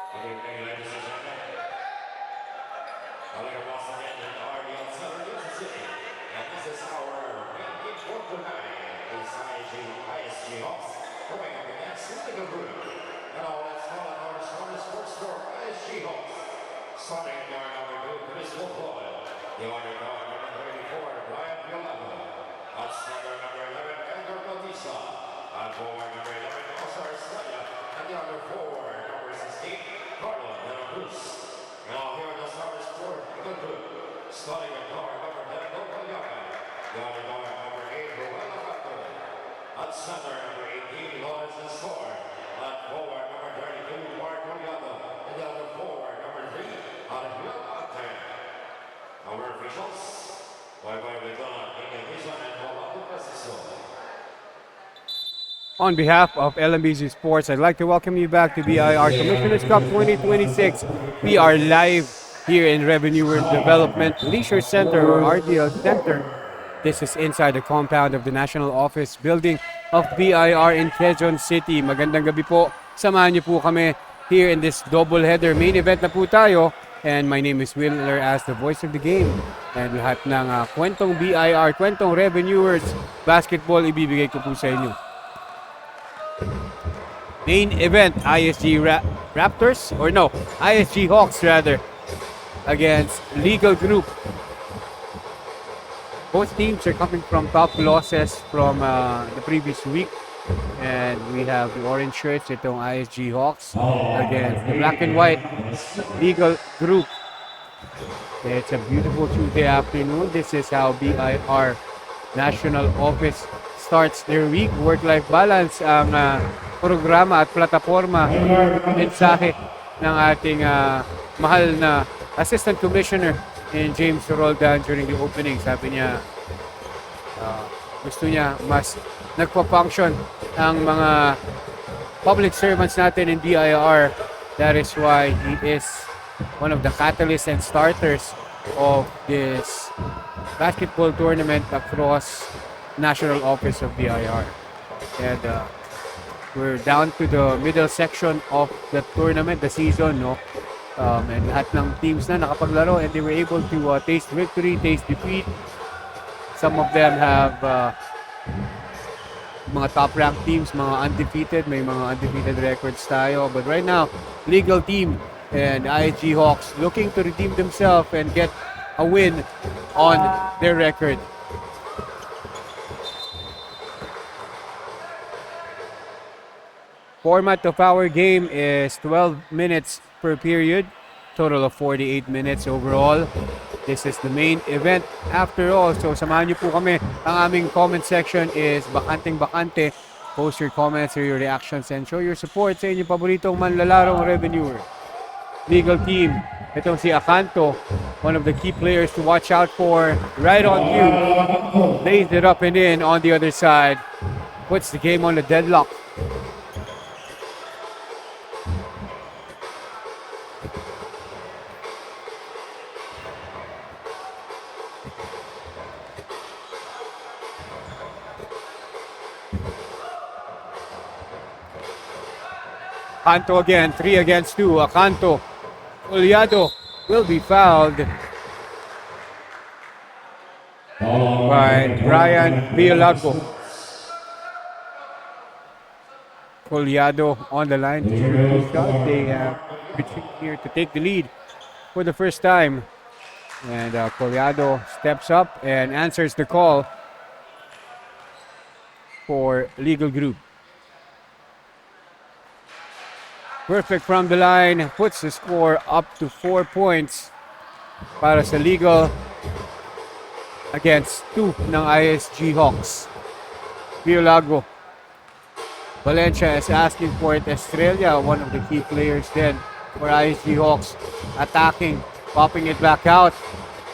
Good evening, ladies and gentlemen. Calling once again in RDL Southern Kansas City. And this is our main game for tonight. This ISG Hawks going up against Liga Group. And all let's call it our sports for ISG Hawks. Starting in yard number 2, Chris Wolfoil. The underdog number 34, Brian Violano. Outsnacker number 11, Edgar Bautista. And forward number 11, Oscar Estrella. And the other forward, number 16, Carlo De La Cruz. Now here are the starters for the group. Starting at guard number 10, Local Yaga. The underdog number 8, Ruela Pato. At center number 18, Lawrence Escobar. At forward number 32, Mark Collado. And the other forward number 3, Alejandro Arte. Our officials, Bye-bye Vidal, King Vision, and Rolando Preciso. On behalf of LMBG Sports, I'd like to welcome you back to BIR Commissioner's Cup 2026. We are live here in Revenue Development Leisure Center or RDL Center. This is inside the compound of the National Office Building of BIR in Quezon City. Magandang gabi po. Samahan niyo po kami here in this double header. Main event na po tayo. And my name is Willer as the voice of the game. And lahat ng kwentong BIR, kwentong Revenuers Basketball ibibigay ko po sa inyo. Main event, ISG Raptors, or no, ISG Hawks rather, against Legal Group. Both teams are coming from top losses from the previous week. And we have the orange shirts, itong ISG Hawks, against the black and white Legal Group. It's a beautiful Tuesday afternoon. This is how BIR National Office starts their week. Work-life balance ang programa at plataforma, mensahe ng ating mahal na Assistant Commissioner in James Roldan during the opening. Sabi niya, gusto niya mas nagpa-function ang mga public servants natin in BIR. That is why he is one of the catalysts and starters of this basketball tournament across National Office of BIR. And we're down to the middle section of the tournament, the season, no? And lahat ng teams na nakapaglaro and they were able to taste victory, taste defeat. Some of them have mga top-ranked teams, mga undefeated, may mga undefeated records tayo. But right now, Legal Team and ISG Hawks looking to redeem themselves and get a win on their record. Format of our game is 12 minutes per period, total of 48 minutes overall. This is the main event after all. So samahan niyo po kami. Ang aming comment section is bakanteng-bakante. Post your comments or your reactions and show your support sa inyong paboritong manlalarong revenuer. Legal Team, itong si Acanto, one of the key players to watch out for. Right on cue, lays it up and in on the other side. Puts the game on the deadlock. Acanto again, 3 against 2. Acanto, Collado will be fouled by Brian Violago. Collado on the line to shoot 2 shots. They have retreated here to take the lead for the first time. And Collado steps up and answers the call for Legal Group. Perfect from the line, puts the score up to 4 points para sa Legal against 2 ng ISG Hawks. Violago. Valencia is asking for it. Estrella, one of the key players then for ISG Hawks, attacking, popping it back out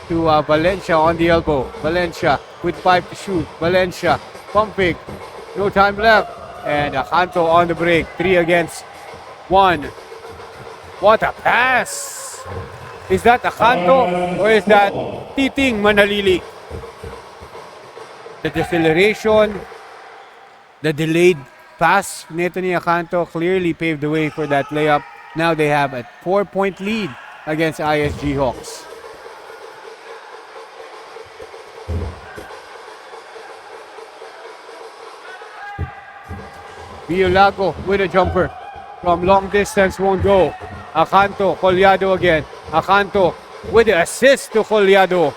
to Valencia on the elbow. Valencia with 5 to shoot. Valencia pumping, no time left. And Acanto on the break, 3 against 1. What a pass! Is that Acanto or is that Titing Manalili? The deceleration, the delayed pass nito ni Acanto clearly paved the way for that layup Now they have a 4-point lead against ISG Hawks. Biolago with a jumper from long distance, won't go. Acanto, Collado again. Acanto with the assist to Collado.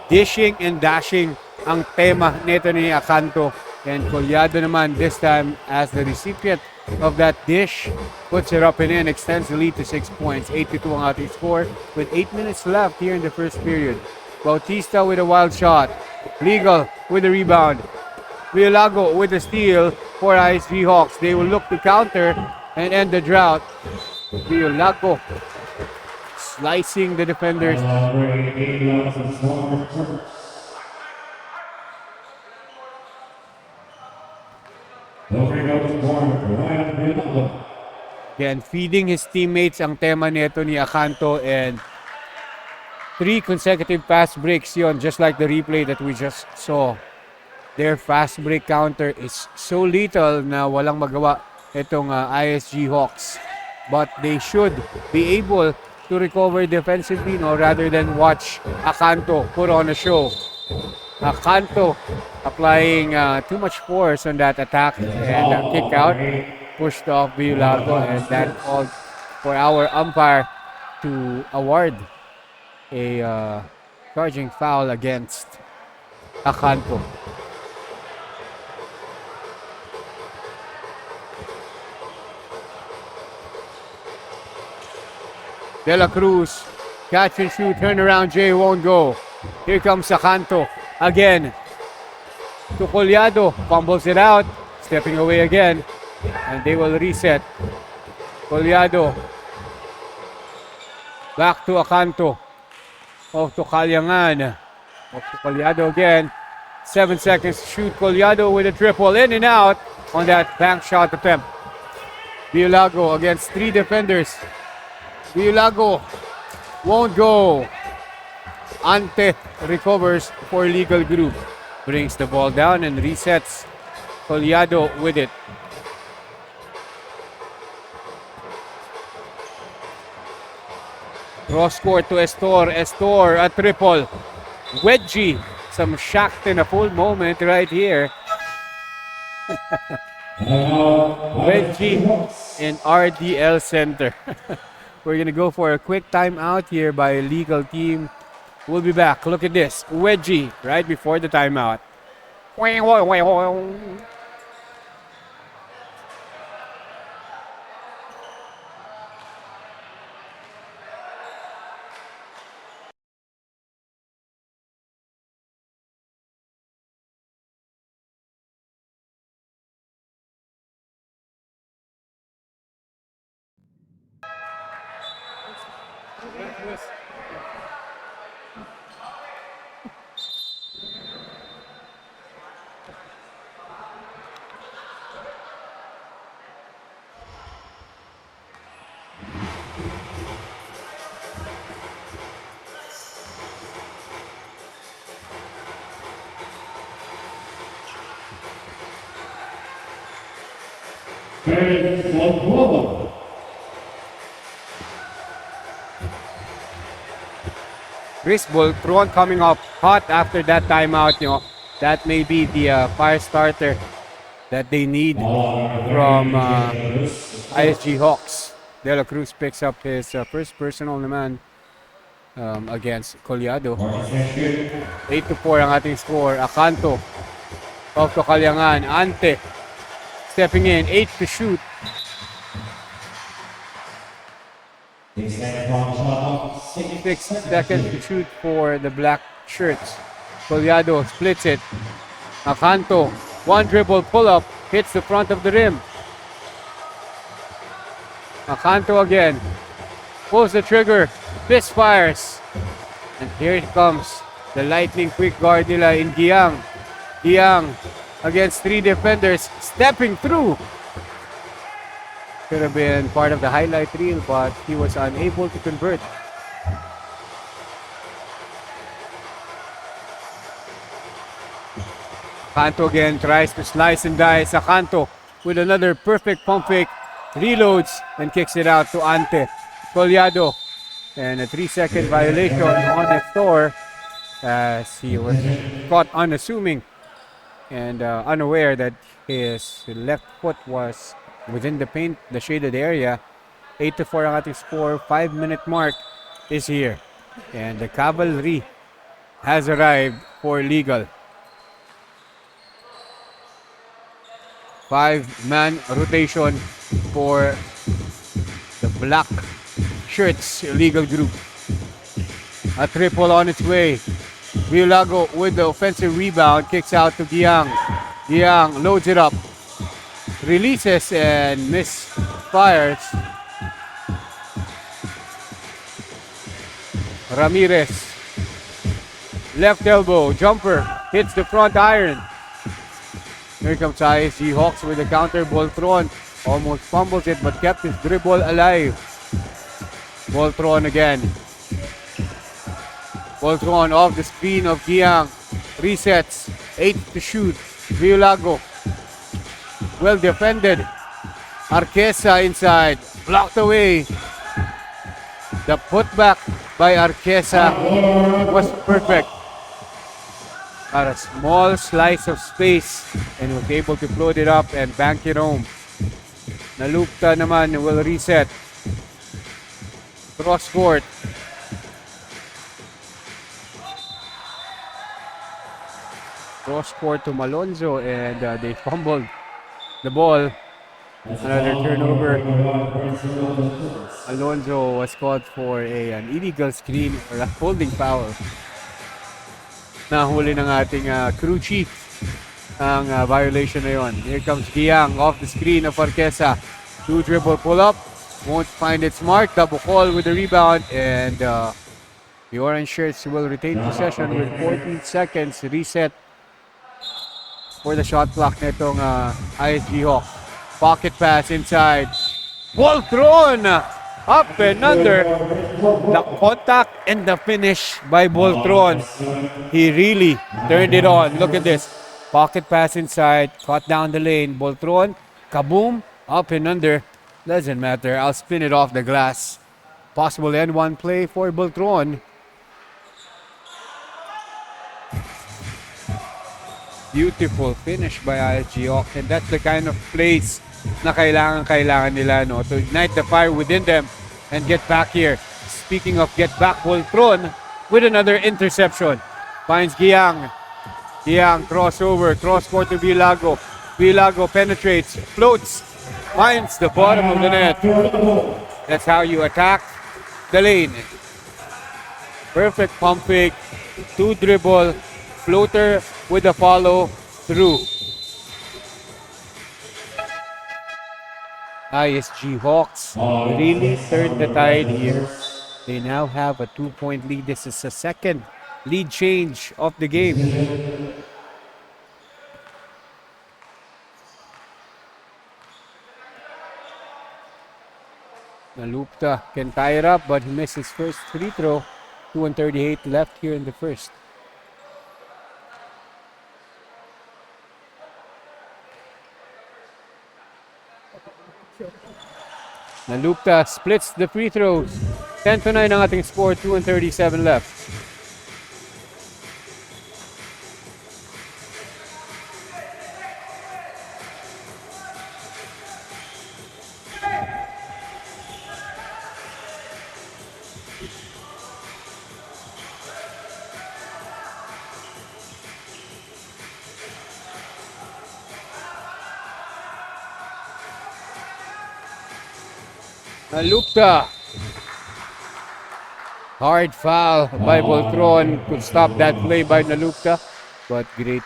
Dishing and dashing ang tema nito ni Acanto. And Collado naman this time as the recipient of that dish. Puts it up and in, extends the lead to 6 points. 8-2 ang ating score with 8 minutes left here in the first period. Bautista with a wild shot. Legal with the rebound. Biolago with the steal for ISG Hawks. They will look to counter and end the drought. Biolago slicing the defenders. Again, feeding his teammates ang tema nito ni Acanto, and 3 consecutive fast breaks yon, just like the replay that we just saw. Their fast break counter is so lethal na walang magawa itong ISG Hawks. But they should be able to recover defensively, no, rather than watch Acanto put on a show. Acanto applying too much force on that attack, and kick out, pushed off Biolago, and that called for our umpire to award a charging foul against Acanto. De La Cruz, catch and shoot, turn around, Jay won't go. Here comes Acanto again to Collado, fumbles it out, stepping away again, and they will reset. Collado back to Acanto, off to Calyangan, off to Collado again. 7 seconds to shoot. Collado with a triple, in and out on that bank shot attempt. Biolago against 3 defenders. Biolago won't go. Ante recovers for Legal Group. Brings the ball down and resets. Collado with it. Cross court to Estor. Estor, a triple. Wedgie. Some shocked in a full moment right here. Wedgie in RDL Center. We're going to go for a quick timeout here by legal team. We'll be back. Look at this. Wedgie right before the timeout. Chris Boltron coming up hot after that timeout. That may be the fire starter that they need from ISG Hawks. De La Cruz picks up his first personal naman against Collado. 8-4 ang ating score. Acanto off to Calyangan. Ante stepping in. 8 to shoot. 6 seconds to shoot for the black shirts. Collado splits it. Acanto, one dribble pull-up, hits the front of the rim. Acanto again, pulls the trigger, fist fires. And here it comes, the lightning quick guard nila in Giang. Giang against 3 defenders, stepping through. Could have been part of the highlight reel, but he was unable to convert. Acanto again tries to slice and dice. Acanto with another perfect pump fake. reloads and kicks it out to Ante Collado. And a 3-second violation on Nestor as he was caught unassuming and unaware that his left foot was within the paint, the shaded area. 8-4 ang ating score. 5-minute mark is here. And the cavalry has arrived for legal. 5-man rotation for the black shirts legal group. A triple on its way. Violago with the offensive rebound, kicks out to Giang. Giang loads it up, releases and misfires. Ramirez, left elbow, jumper, hits the front iron. Here comes ISG Hawks with the counter. Boltron almost fumbles it but kept his dribble alive. Boltron again. Boltron off the screen of Giang. Resets. 8 to shoot. Violago. Well defended. Arquesa inside. Blocked away. The putback by Arquesa was perfect. Got a small slice of space and was able to float it up and bank it home. Nalupta naman will reset. Cross court. Cross court to Malonzo and they fumbled the ball. Another turnover. Alonzo was called for an illegal screen or a holding foul. Nahuli ng ating crew chief ang violation na yon. Here comes Giang off the screen of Arquesa. 2 dribble pull up. Won't find its mark. Double call with the rebound. And the orange shirts will retain possession with 14 seconds. Reset for the shot clock nitong ISG Hawk. Pocket pass inside. Ball thrown up and under. The contact and the finish by Boltron. He really turned it on. Look at this. Pocket pass inside. Caught down the lane. Boltron. Kaboom. Up and under. Doesn't matter. I'll spin it off the glass. Possible N1 play for Boltron. Beautiful finish by ISG Hawks. And that's the kind of plays na kailangan nila, no, to ignite the fire within them and get back here. Speaking of get back, Boltron with another interception. Finds Giang. Giang crossover, cross court to Violago. Violago penetrates, floats, finds the bottom of the net. That's how you attack the lane. Perfect pump fake, 2 dribble, floater with a follow through. ISG Hawks really turned the tide here. They now have a 2-point lead. This is the second lead change of the game. Nalupta can tie it up, but he missed his first free throw. 2:38 left here in the first. Nalupta splits the free throws. 10-9 ang ating score, 2:37 left. Nalupta. Hard foul by Boltron. Could stop that play by Nalupta. But great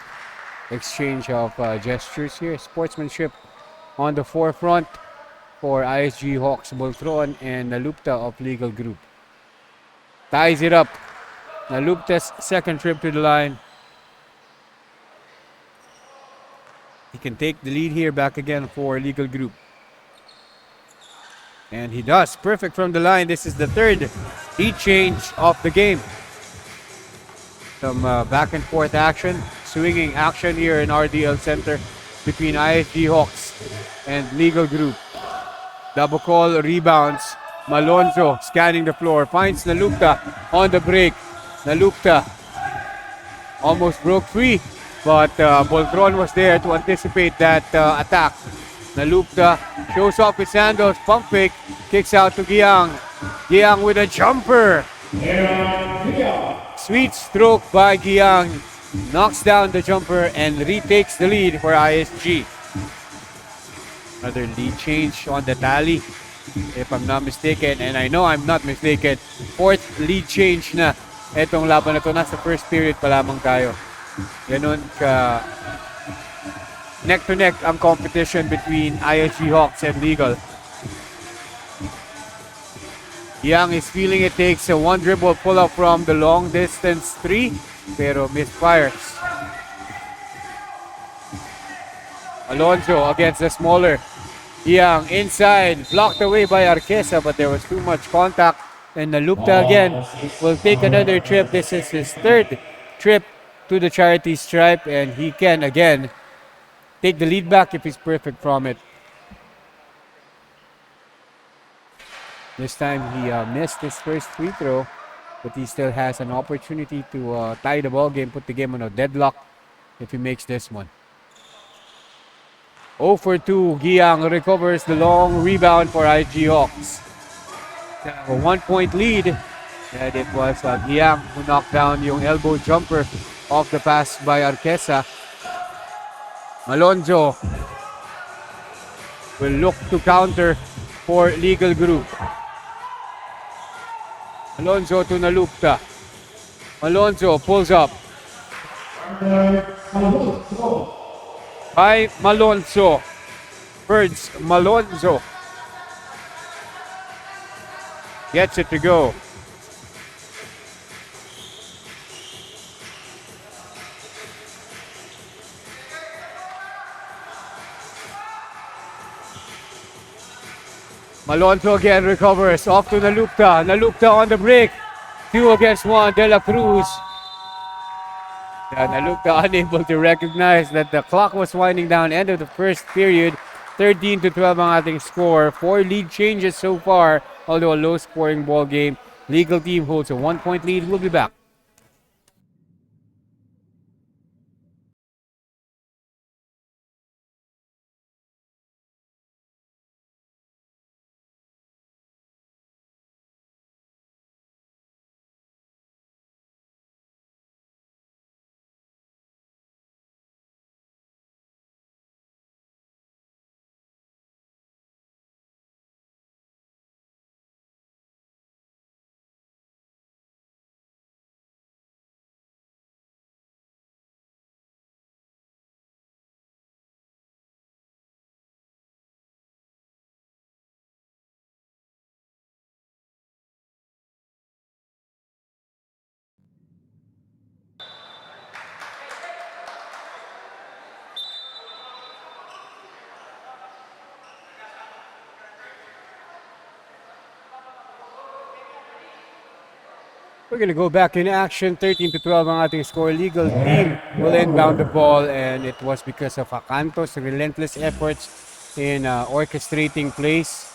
exchange of gestures here. Sportsmanship on the forefront for ISG Hawks, Boltron and Nalupta of Legal Group. Ties it up. Nalupta's second trip to the line. He can take the lead here back again for Legal Group. And he does. Perfect from the line. This is the third lead change of the game. Some back and forth action. Swinging action here in RDL Center between ISG Hawks and Legal Group. Double call, rebounds. Malonzo scanning the floor, finds Nalupta on the break. Nalupta almost broke free, but Voltron was there to anticipate that attack. Nalupta shows off his handles, pump fake, kicks out to Giang. Giang with a jumper. Sweet stroke by Giang. Knocks down the jumper and retakes the lead for ISG. Another lead change on the tally, if I'm not mistaken, and I know I'm not mistaken. Fourth lead change na etong laban na to. Nasa first period pa lamang tayo. Ganun ka neck to neck ang competition between ISG Hawks and Legal. Young is feeling it, takes a one dribble pull up from the long distance three, pero misfires. Alonso against the smaller Young inside, blocked away by Arquesa, but there was too much contact. And Nalupta again will take another trip. This is his third trip to the charity stripe, and he can again take the lead back if he's perfect from it. This time he missed his first free throw, but he still has an opportunity to tie the ball game, put the game on a deadlock if he makes this one. 0 for 2, Giang recovers the long rebound for IG Hawks. A 1-point lead, and it was Giang who knocked down yung elbow jumper off the pass by Arquesa. Malonzo will look to counter for Legal Group. Alonso to Nalupta. Alonso pulls up. By Malonzo. Birds Malonzo. Gets it to go. Malonzo again recovers. Off to Nalupta. Nalupta on the break. 2 against 1. De La Cruz. Nalupta unable to recognize that the clock was winding down. End of the first period. 13-12 ang ating score. 4 lead changes so far, although a low-scoring ball game. Legal team holds a 1-point lead. We'll be back. We're going to go back in action. 13-12 ang ating score. Legal team will inbound the ball, and it was because of Acanto's relentless efforts in orchestrating plays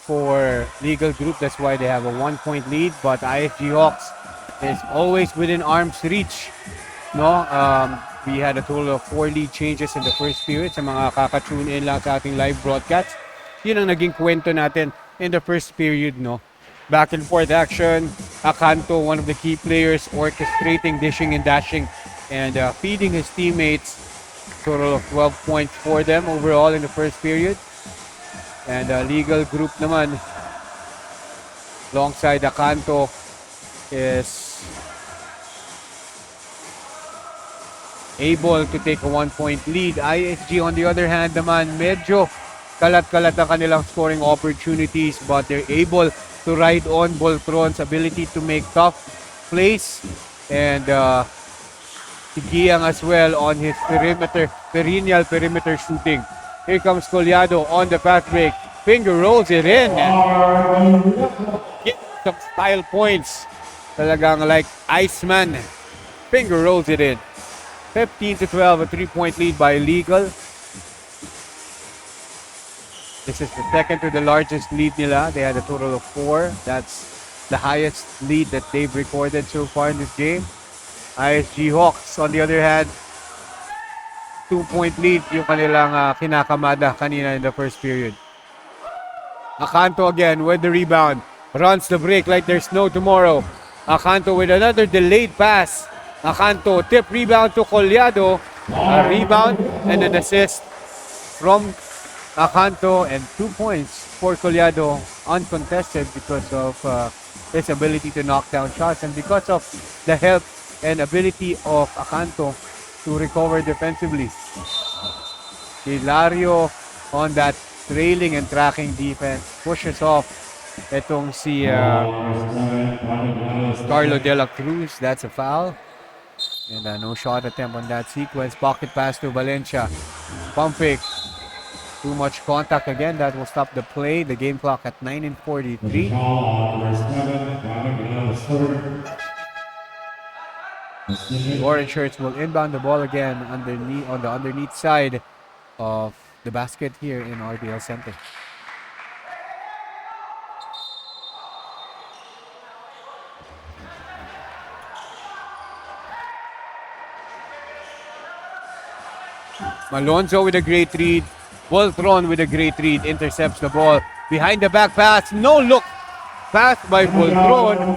for Legal Group. That's why they have a 1-point lead, but ISG Hawks is always within arm's reach. No, we had a total of 4 lead changes in the first period. Sa mga kaka-tune in lang sa ating live broadcast, yun ang naging kwento natin in the first period, no? Back and forth action. Acanto, one of the key players, orchestrating, dishing and dashing, and feeding his teammates. Total of 12 points for them overall in the first period. And Legal Group naman, alongside Acanto, is able to take a 1-point lead. ISG on the other hand naman, medyo kalat-kalat ang kanilang scoring opportunities, but they're able to ride on Voltron's ability to make tough plays, and Giang as well on his perennial perimeter shooting. Here comes Collado on the fast break. Finger rolls it in. Get some style points. Talagang like Iceman. Finger rolls it in. 15-12, a 3-point lead by Legal. This is the second to the largest lead nila. They had a total of 4. That's the highest lead that they've recorded so far in this game. ISG Hawks, on the other hand, 2-point lead yung kanilang kinakamada kanina in the first period. Akanto again with the rebound. Runs the break like there's no tomorrow. Akanto with another delayed pass. Akanto tip rebound to Collado. A rebound and an assist from Akanto, and 2 points for Collado, uncontested because of his ability to knock down shots and because of the help and ability of Akanto to recover defensively. Hilario on that trailing and tracking defense pushes off itong si Carlo De La Cruz. That's a foul. And no shot attempt on that sequence. Pocket pass to Valencia. Pump fake. Too much contact again. That will stop the play. The game clock at 9:43. The orange shirts will inbound the ball again underneath on the underneath side of the basket here in RDL Center. Malonzo with a great read. Voltron with a great read. Intercepts the ball. Behind the back pass. No look. Pass by Voltron.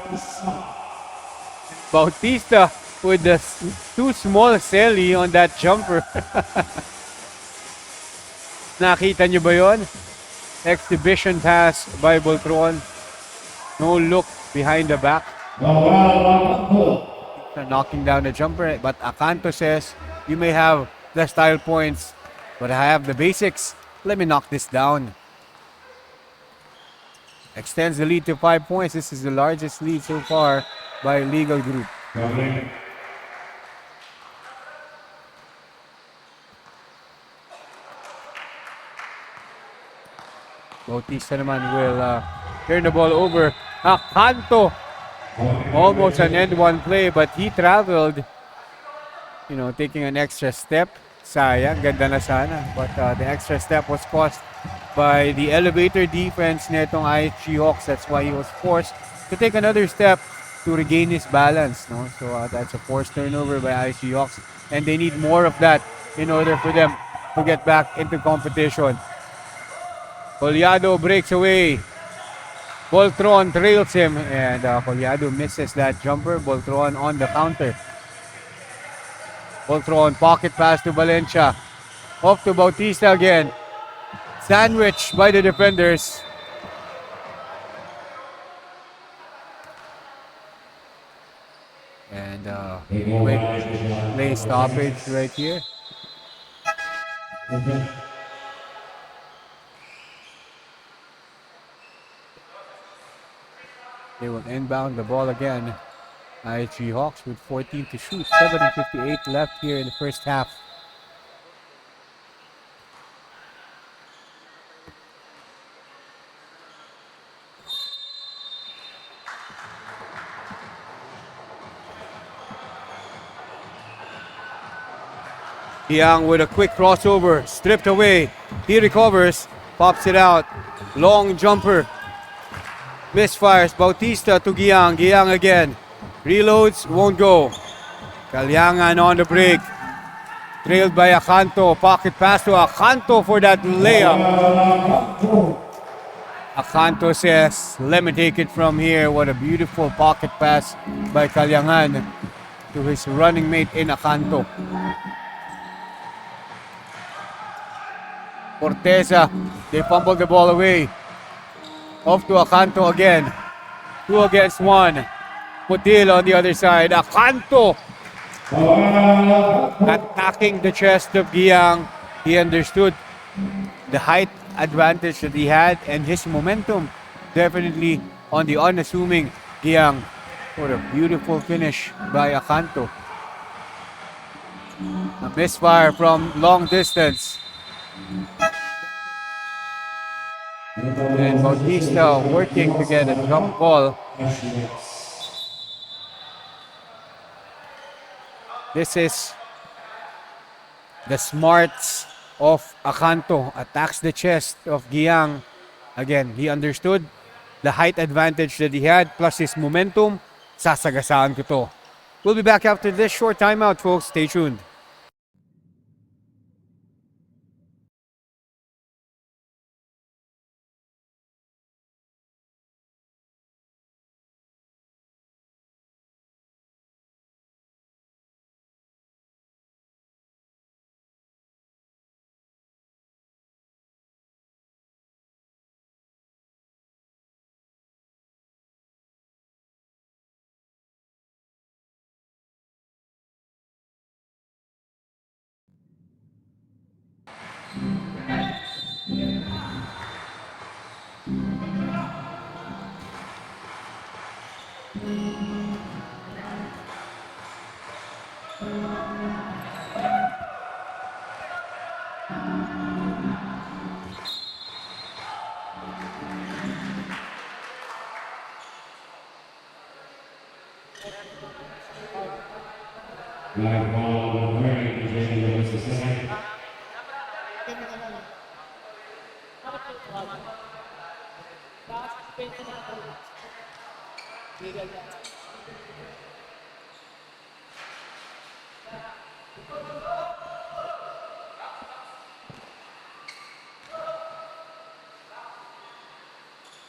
Bautista with the too small celly on that jumper. Nakita nyo ba yun? Exhibition pass by Voltron. No look behind the back. Knocking down the jumper. But Akanto says, you may have the style points, but I have the basics. Let me knock this down. Extends the lead to 5 points. This is the largest lead so far by Legal Group. Bautista naman will turn the ball over. Akanto, almost an end one play, but he traveled, taking an extra step. Sayang, ganda na sana. But the extra step was caused by the elevator defense netong ISG Hawks. That's why he was forced to take another step to regain his balance. No? So that's a forced turnover by ISG Hawks. And they need more of that in order for them to get back into competition. Collado breaks away. Voltron trails him, and Collado misses that jumper. Voltron on the counter. Voltron, pocket pass to Valencia. Off to Bautista again. Sandwich by the defenders. And quick play stoppage right here. They will inbound the ball again. ISG Hawks with 14 to shoot. 7:58 left here in the first half. Young with a quick crossover. Stripped away. He recovers. Pops it out. Long jumper. Misfires. Bautista to Giang. Giang again. Reloads. Won't go. Kalyangan on the break. Trailed by Akanto. Pocket pass to Akanto for that layup. Akanto says, let me take it from here. What a beautiful pocket pass by Kalyangan to his running mate in Akanto. Corteza, they fumbled the ball away. Off to Akanto again. 2 against 1. Putil on the other side. Akanto attacking the chest of Giang. He understood the height advantage that he had and his momentum definitely on the unassuming Giang. What a beautiful finish by Akanto. A misfire from long distance. And Bautista working to get a jump ball. This is the smarts of Akanto attacks the chest of Giang. Again, he understood the height advantage that he had plus his momentum. Sasagasaan ko to. We'll be back after this short timeout, folks. Stay tuned.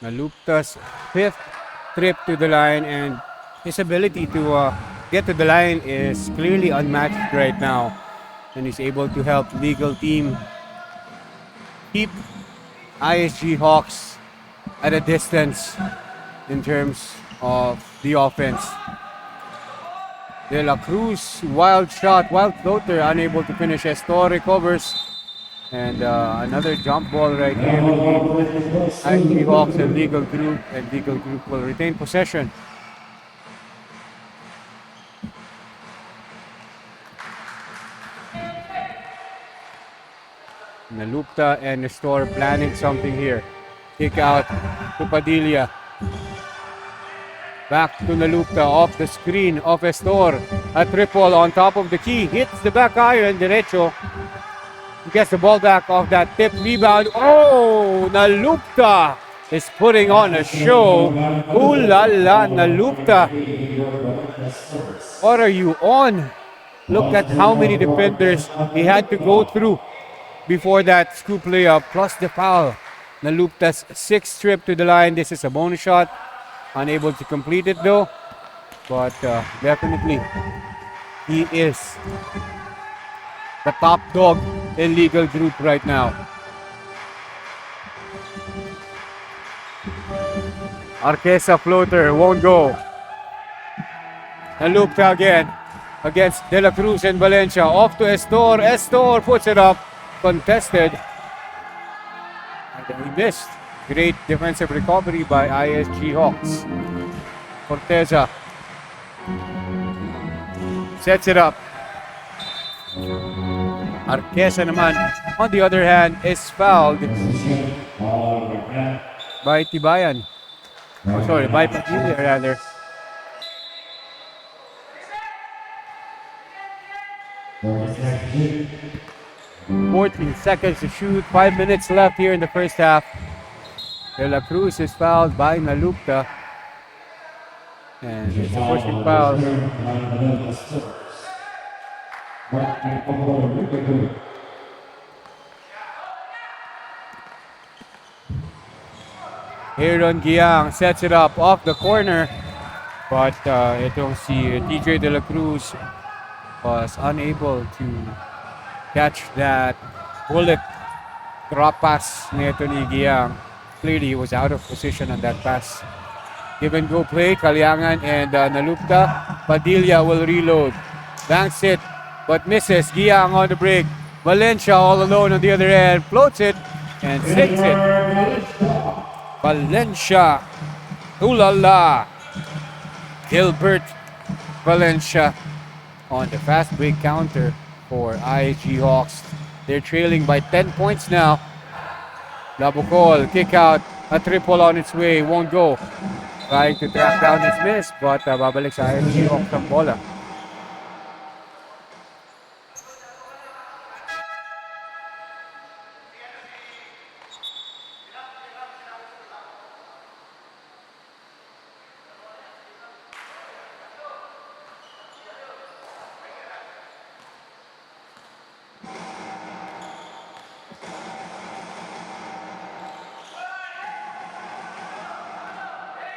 Nalupta's fifth trip to the line, and his ability to get to the line is clearly unmatched right now. And he's able to help legal team keep ISG Hawks at a distance in terms of the offense. De La Cruz, wild shot, wild floater, unable to finish. Estor recovers. And another jump ball right here between ISG Hawks and Legal Group. And Legal Group will retain possession. Nalupta and Nestor planning something here. Kick out to Padilla. Back to Nalupta off the screen of Estor. A triple on top of the key. Hits the back iron, derecho. He gets the ball back off that tip rebound. Oh, Nalupta is putting on a show. Ooh la la, Nalupta. What are you on? Look at how many defenders he had to go through before that scoop layup, plus the foul. Nalupta's sixth trip to the line. This is a bonus shot. Unable to complete it though. But definitely, he is the top dog in Legal Group right now. Arquesa floater won't go. Nalupta again against De La Cruz and Valencia. Off to Estor. Estor puts it up. Contested. And he missed. Great defensive recovery by ISG Hawks. Corteza sets it up. Arquesa naman, on the other hand, is fouled by Tibayan. Oh, sorry, by Padilla rather. 14 seconds to shoot, 5 minutes left here in the first half. De La Cruz is fouled by Nalupta. And it's a pushing foul. Aaron Giang sets it up off the corner. But itong si TJ De La Cruz was unable to catch that bullet drop pass nito ni Giang. Clearly, he was out of position on that pass. Give and go play, Kalyangan and Nalupta. Padilla will reload. Banks it, but misses. Giang on the break. Valencia all alone on the other end. Floats it and sinks it. Valencia. Ooh la la. Gilbert Valencia on the fast break counter for ISG Hawks. They're trailing by 10 points now. Labukol, kick out, a triple on its way, won't go. Trying to track down his miss, but babalik sa ISG Hawks ang bola.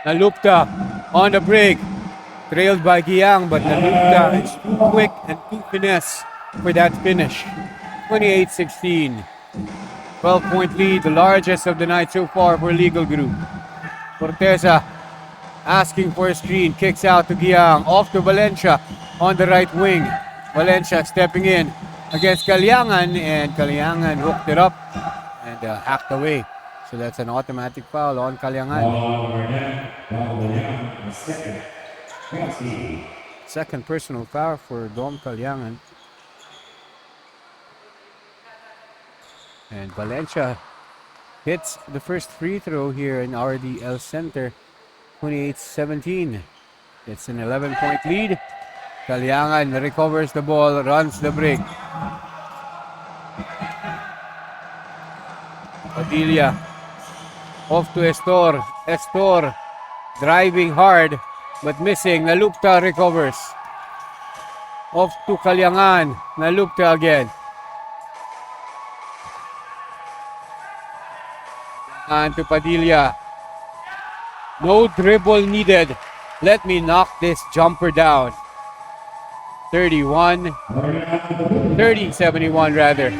Nalupta on the break. Trailed by Giang, but Nalupta is too quick and too finesse for that finish. 28-16. 12-point lead, the largest of the night so far for Legal Group. Corteza asking for a screen, kicks out to Giang, off to Valencia on the right wing. Valencia stepping in against Kalyangan, and Kalyangan hooked it up and hacked away. So that's an automatic foul on Kalyangan. Second personal foul for Dom Kalyangan. And Valencia hits the first free throw here in RDL Center. 28-17. It's an 11-point lead. Kalyangan recovers the ball, runs the break. Padilla off to Estor. Estor driving hard but missing. Nalupta recovers. Off to Kalyangan. Nalupta again. And to Padilla. No dribble needed. Let me knock this jumper down. 30-71 rather.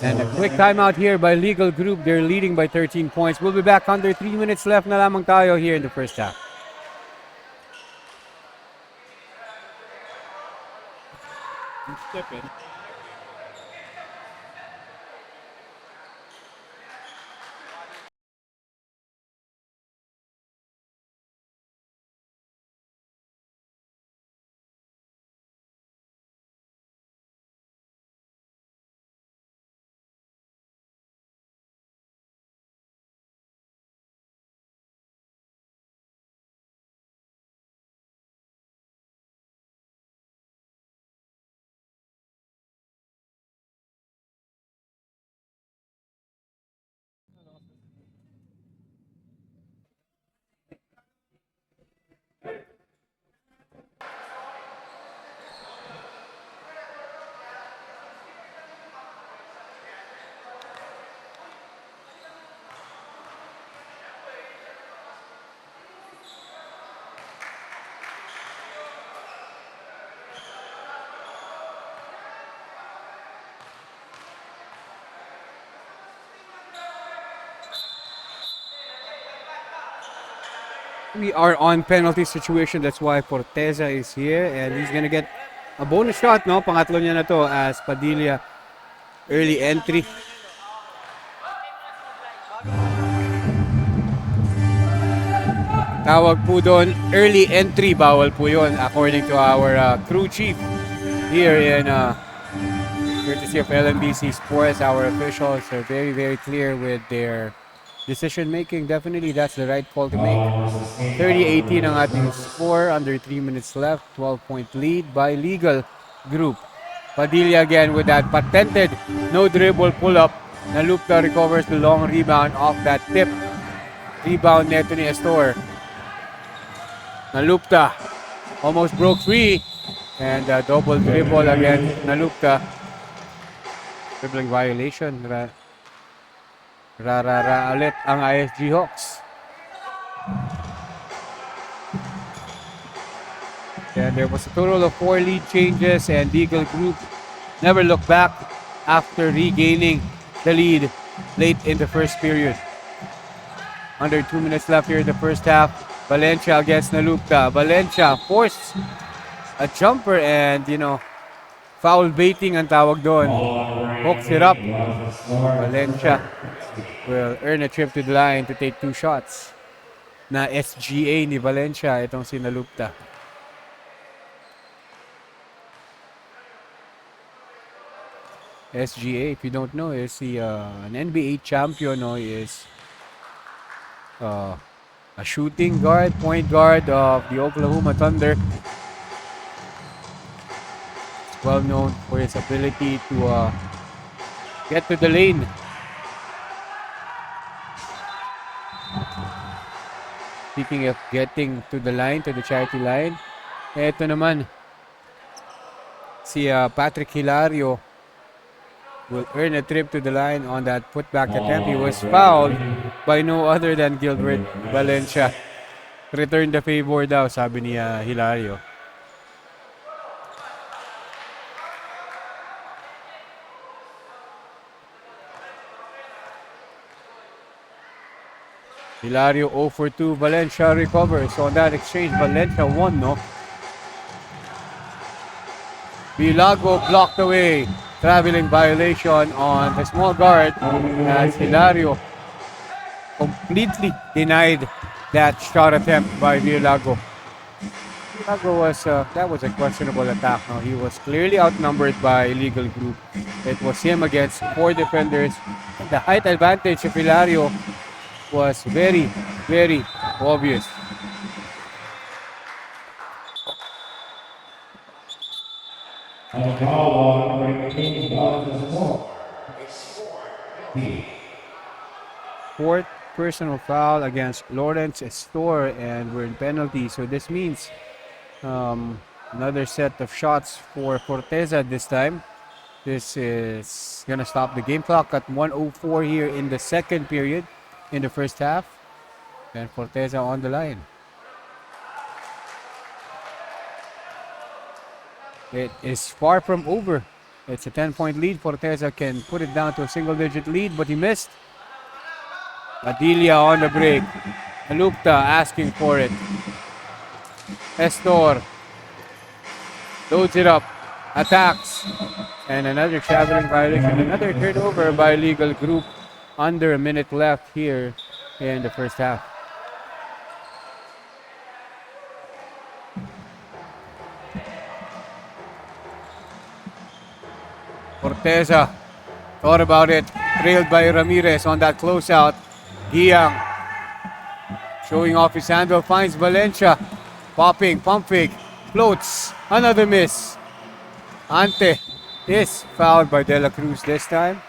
And a quick timeout here by Legal Group. They're leading by 13 points. We'll be back under 3 minutes left na lamang tayo here in the first half. We are on penalty situation. That's why Corteza is here. And he's gonna get a bonus shot, no? Pangatlo niya na to as Padilla early entry. Tawag po doon, early entry. Bawal po yun according to our crew chief here in courtesy of LMBC Sports. Our officials are very, very clear with their decision making. Definitely that's the right call to make. 30-18 ang ating score, under 3 minutes left. 12-point lead by Legal Group. Padilla again with that patented no dribble pull-up. Nalupta recovers the long rebound off that tip. Rebound neto ni Estor. Nalupta almost broke free, and double dribble again. Nalupta. Dribbling violation. Rara ulit ang ISG Hawks. And there was a total of 4 lead changes, and Legal Group never looked back after regaining the lead late in the first period. Under 2 minutes left here in the first half. Valencia against Nalupta. Valencia forced a jumper and, foul baiting ang tawag doon. Hooks it up. Valencia will earn a trip to the line to take 2 shots. Na SGA ni Valencia itong si Nalupta. SGA, if you don't know, is an NBA champion, is a shooting guard, point guard of the Oklahoma Thunder. He's well known for his ability to get to the lane. Speaking of getting to the line, to the charity line, eto naman, si Patrick Hilario will earn a trip to the line on that putback attempt. He was fouled by no other than Gilbert Valencia. Return the favor daw, sabi ni Hilario. Hilario 0 for 2. Valencia recovers. So on that exchange, Valencia won, no? Vilago blocked away. Traveling violation on the small guard as Hilario completely denied that shot attempt by Vilago. Vilago was, that was a questionable attack. No? He was clearly outnumbered by illegal group. It was him against 4 defenders. The height advantage of Hilario was very, very obvious. Fourth personal foul against Lawrence Estor, and we're in penalty. So this means another set of shots for Forteza this time. This is gonna stop the game clock at 1:04 here in the second period, in the first half, and Forteza on the line. It is far from over. It's a 10-point lead. Forteza can put it down to a single-digit lead, but he missed. Padilla on the break. Alupta asking for it. Estor loads it up, attacks, and another traveling violation. Another turnover by legal group. Under a minute left here in the first half. Forteza thought about it, trailed by Ramirez on that closeout. Giang showing off his handle, finds Valencia. Popping, pump fake, floats, another miss. Ante is fouled by De La Cruz this time.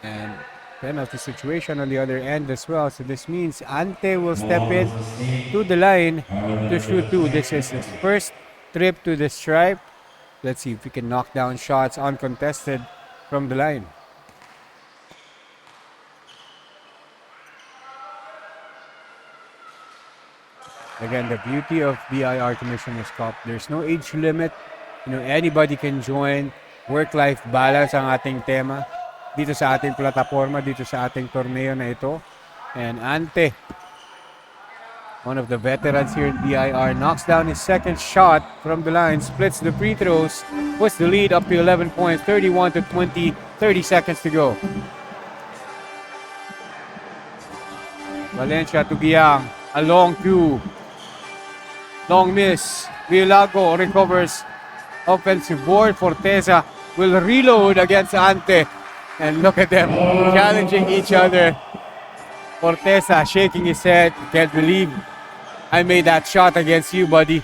And penalty situation on the other end as well. So this means Ante will step in to the line to shoot 2. This is his first trip to the stripe. Let's see if he can knock down shots uncontested from the line. Again, the beauty of BIR Commissioner's Cup, there's no age limit. Anybody can join. Work-life balance ang ating tema dito sa ating plataforma, dito sa ating torneo na ito. And Ante, one of the veterans here in BIR, knocks down his second shot from the line, splits the free throws, puts the lead up to 11 points, 31-20, 30 seconds to go. Valencia to Giang, a long 2. Long miss. Vilago recovers offensive board. Forteza will reload against Ante. And look at them challenging each other. Forteza shaking his head. Can't believe I made that shot against you, buddy.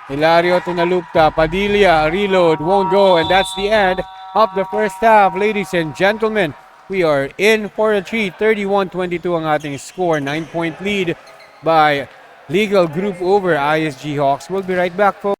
Hilario to Nalupta. Padilla, reload, won't go. And that's the end of the first half. Ladies and gentlemen, we are in for a treat. 31-22 ang ating score. 9-point lead by legal group over ISG Hawks. We'll be right back, folks.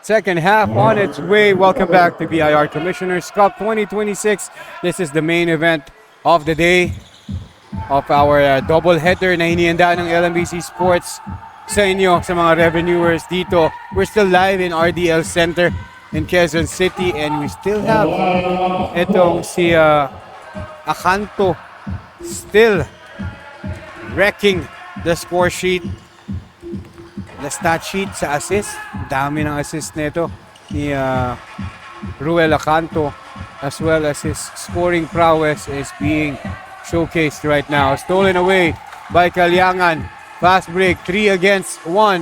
Second half on its way. Welcome back to BIR Commissioners Cup 2026. This is the main event of the day of our double header na hinihanda ng LMBC Sports sa inyo, sa mga revenuers dito. We're still live in RDL Center in Quezon City and we still have itong si Akanto still wrecking the score sheet, the stat sheet sa assist. Dami ng assist nito ni Ruel Akanto, as well as his scoring prowess is being showcased right now. Stolen away by Kalyangan. Fast break, 4 against 1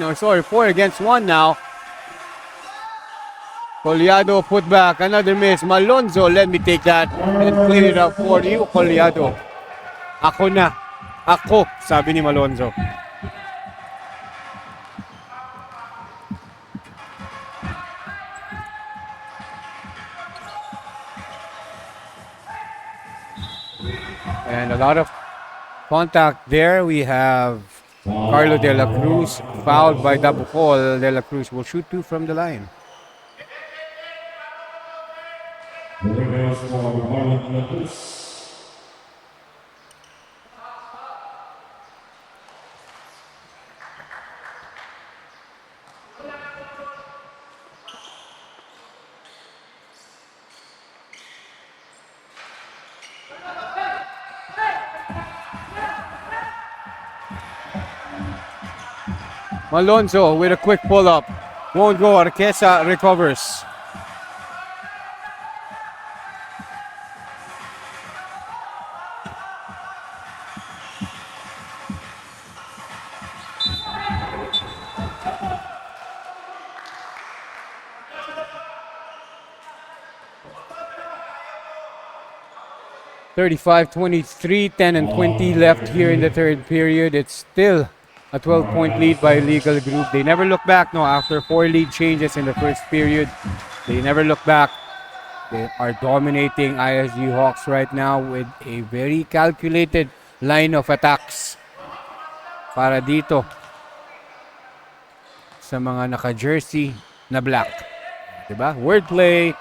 now. Collado put back, another miss. Malonzo, let me take that and clean it up for you, Collado. Ako na. Ako, sabi ni Malonzo. And a lot of contact there. We have Carlo De La Cruz fouled by Dabukol. De La Cruz will shoot 2 from the line. Malonzo with a quick pull-up. Won't go. Arquesa recovers. (35-23), 10 and 20 left here in the third period. It's still a 12-point lead by Legal Group. They never look back, no, after 4 lead changes in the first period. They never look back. They are dominating ISG Hawks right now with a very calculated line of attacks para dito sa mga naka-jersey na black. Diba? Wordplay.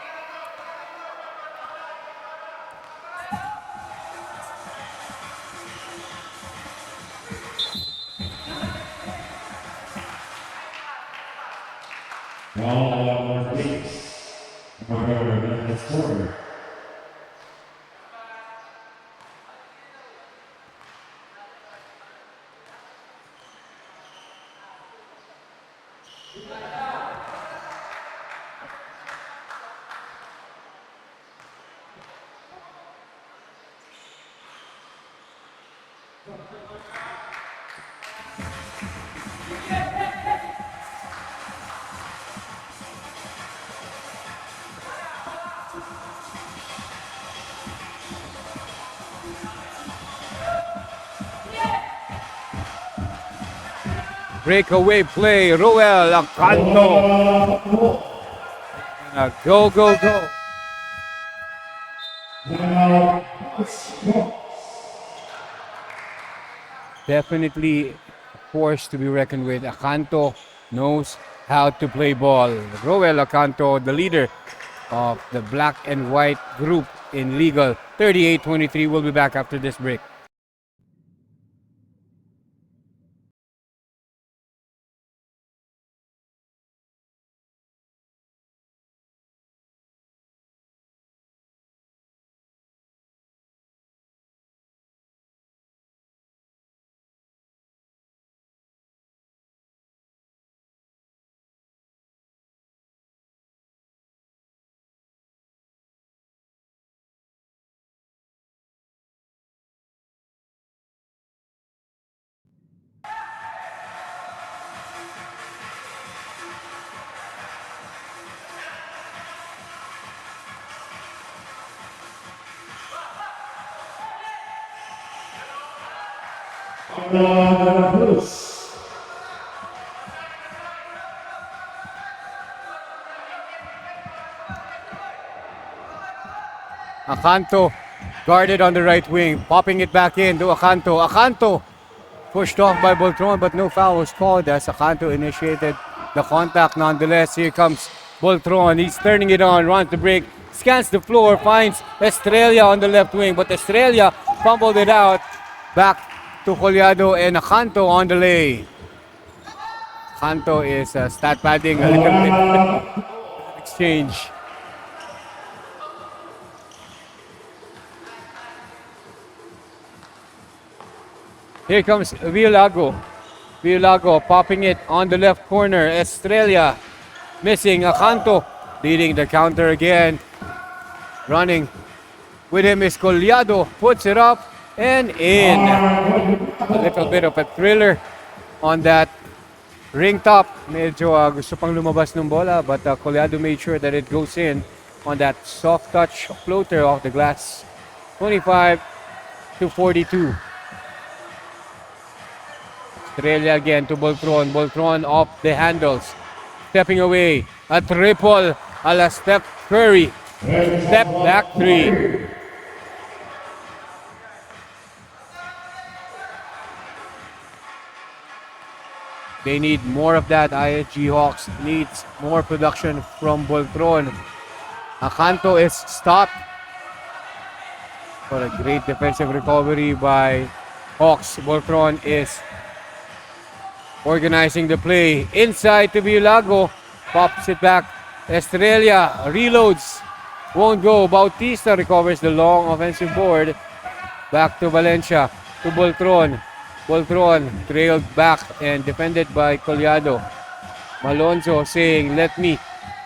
Breakaway play, Ruel Akanto. Go, go, go. Definitely a force to be reckoned with. Akanto knows how to play ball. Ruel Akanto, the leader of the black and white group in Legal. 38-23. We'll be back after this break. Akanto guarded on the right wing, popping it back in to Akanto. Akanto pushed off by Boltron, but no foul was called as Akanto initiated the contact nonetheless. Here comes Boltron, he's turning it on, runs the break, scans the floor, finds Estrella on the left wing, but Estrella fumbled it out. Back to Collado and Acanto on the lay. Acanto is stat padding a little bit. Exchange. Here comes Villago. Villago popping it on the left corner. Estrella missing. Acanto leading the counter again. Running with him is Collado. Puts it up and in. A little bit of a thriller on that ring top. Medyo gusto pang lumabas ng bola, but Collado made sure that it goes in on that soft touch floater off the glass. 25-42. Estrella again to Boltron. Boltron off the handles. Stepping away. A triple a la Steph Curry. Step back three. They need more of that. ISG Hawks needs more production from Boltron. Acanto is stopped for a great defensive recovery by Hawks. Boltron is organizing the play. Inside to Villago. Pops it back. Estrella reloads. Won't go. Bautista recovers the long offensive board. Back to Valencia. To Boltron. Boltron trailed back and defended by Collado. Malonzo saying, let me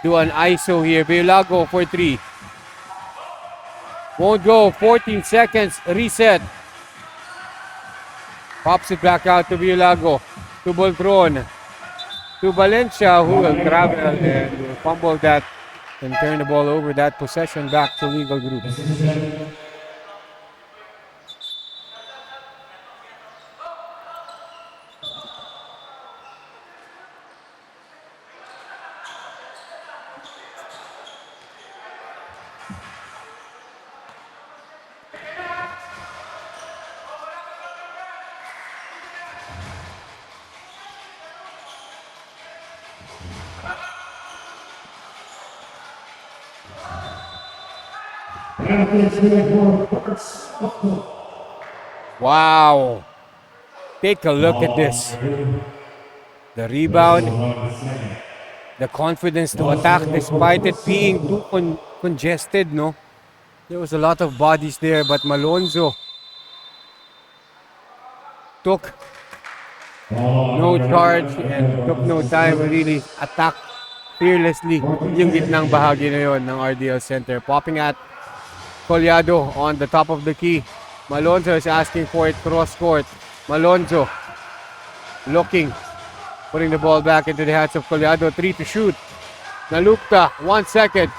do an ISO here. Villago for three. Won't go. 14 seconds. Reset. Pops it back out to Villago. To Boltron. To Valencia, who will travel and will fumble that and turn the ball over. That possession back to Legal Group. Wow. Take a look at this. The rebound. The confidence to attack despite it being too congested, no? There was a lot of bodies there, but Malonzo took no charge and took no time to really attack fearlessly yung gitnang bahagi na yun ng RDL Center. Popping at Collado on the top of the key. Malonzo is asking for it cross court. Malonzo looking, putting the ball back into the hands of Collado. 3 to shoot. Nalupta, 1 second.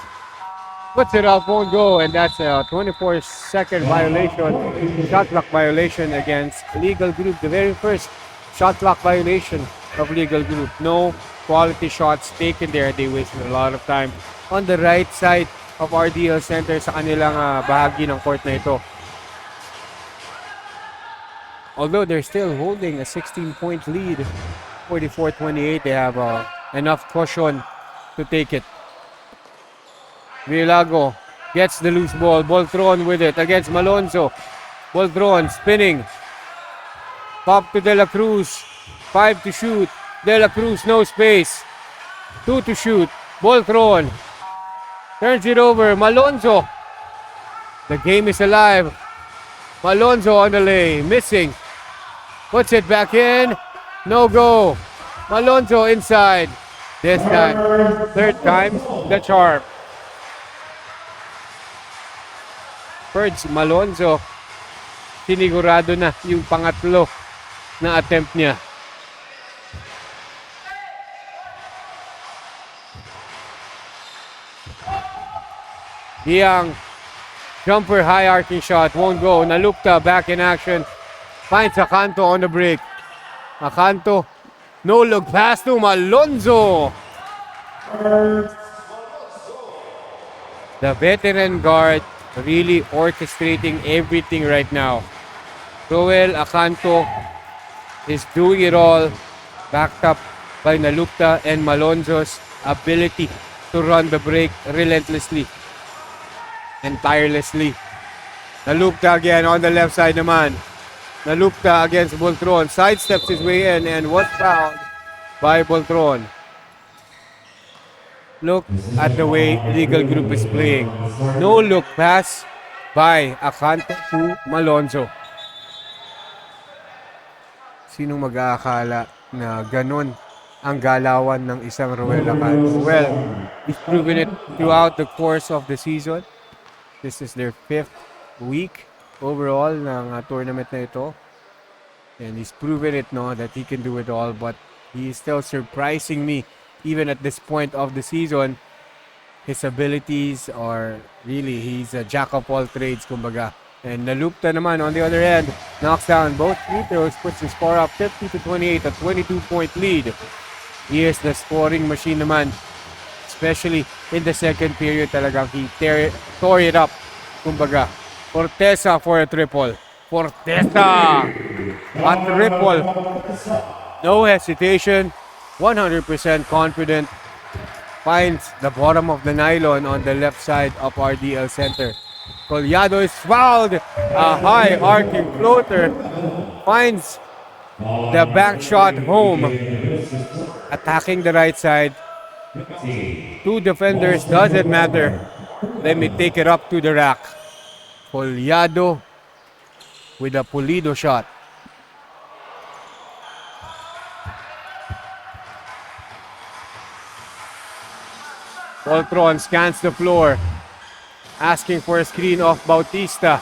Puts it up, won't go, and that's a 24-second violation, shot clock violation against Legal Group. The very first shot clock violation of Legal Group. No quality shots taken there. They wasted a lot of time on the right side of RDL Center sa kanilang bahagi ng court na ito. Although they're still holding a 16-point lead, 44-28, they have enough cushion to take it. Villago gets the loose ball. Boltron with it against Malonzo. Boltron spinning. Pop to De La Cruz. 5 to shoot. De La Cruz, no space. 2 to shoot. Boltron turns it over. Malonzo. The game is alive. Malonzo on the lay. Missing. Puts it back in. No go. Malonzo inside. This time. Third time the charm. Ferds Malonzo, sinigurado na yung pangatlo na attempt niya. Diyang jumper high arcing shot won't go. Nalukta back in action. Finds Acanto on the break. Acanto, no look pass to Malonzo. The veteran guard really orchestrating everything right now. Joel Acanto is doing it all, backed up by Nalukta and Malonzo's ability to run the break relentlessly and tirelessly. Nalupta again on the left side naman. Nalupta against Voltron. Sidesteps his way in and was fouled by Voltron. Look at the way Legal Group is playing. No look pass by Akanto to Malonzo. Sinong mag-aakala na ganun ang galawan ng isang Roel Akanto? Well, he's proven it throughout the course of the season. This is their 5th week overall ng tournament na ito. And he's proven it, no, that he can do it all. But he is still surprising me even at this point of the season. His abilities are really, he's a jack of all trades, kumbaga. And Nalupta naman on the other end, knocks down both free throws, puts the score up 50-28, a 22-point lead. He is the scoring machine naman, especially in the second period. Talagang he tore it up, kumbaga. Forteza for a triple. Forteza! A triple. No hesitation, 100% confident. Finds the bottom of the nylon on the left side of RDL center. Collado is fouled. A high arcing floater. Finds the back shot home. Attacking the right side. 2 defenders, doesn't matter. Let me take it up to the rack. Collado with a pulido shot. Voltron scans the floor, asking for a screen off Bautista.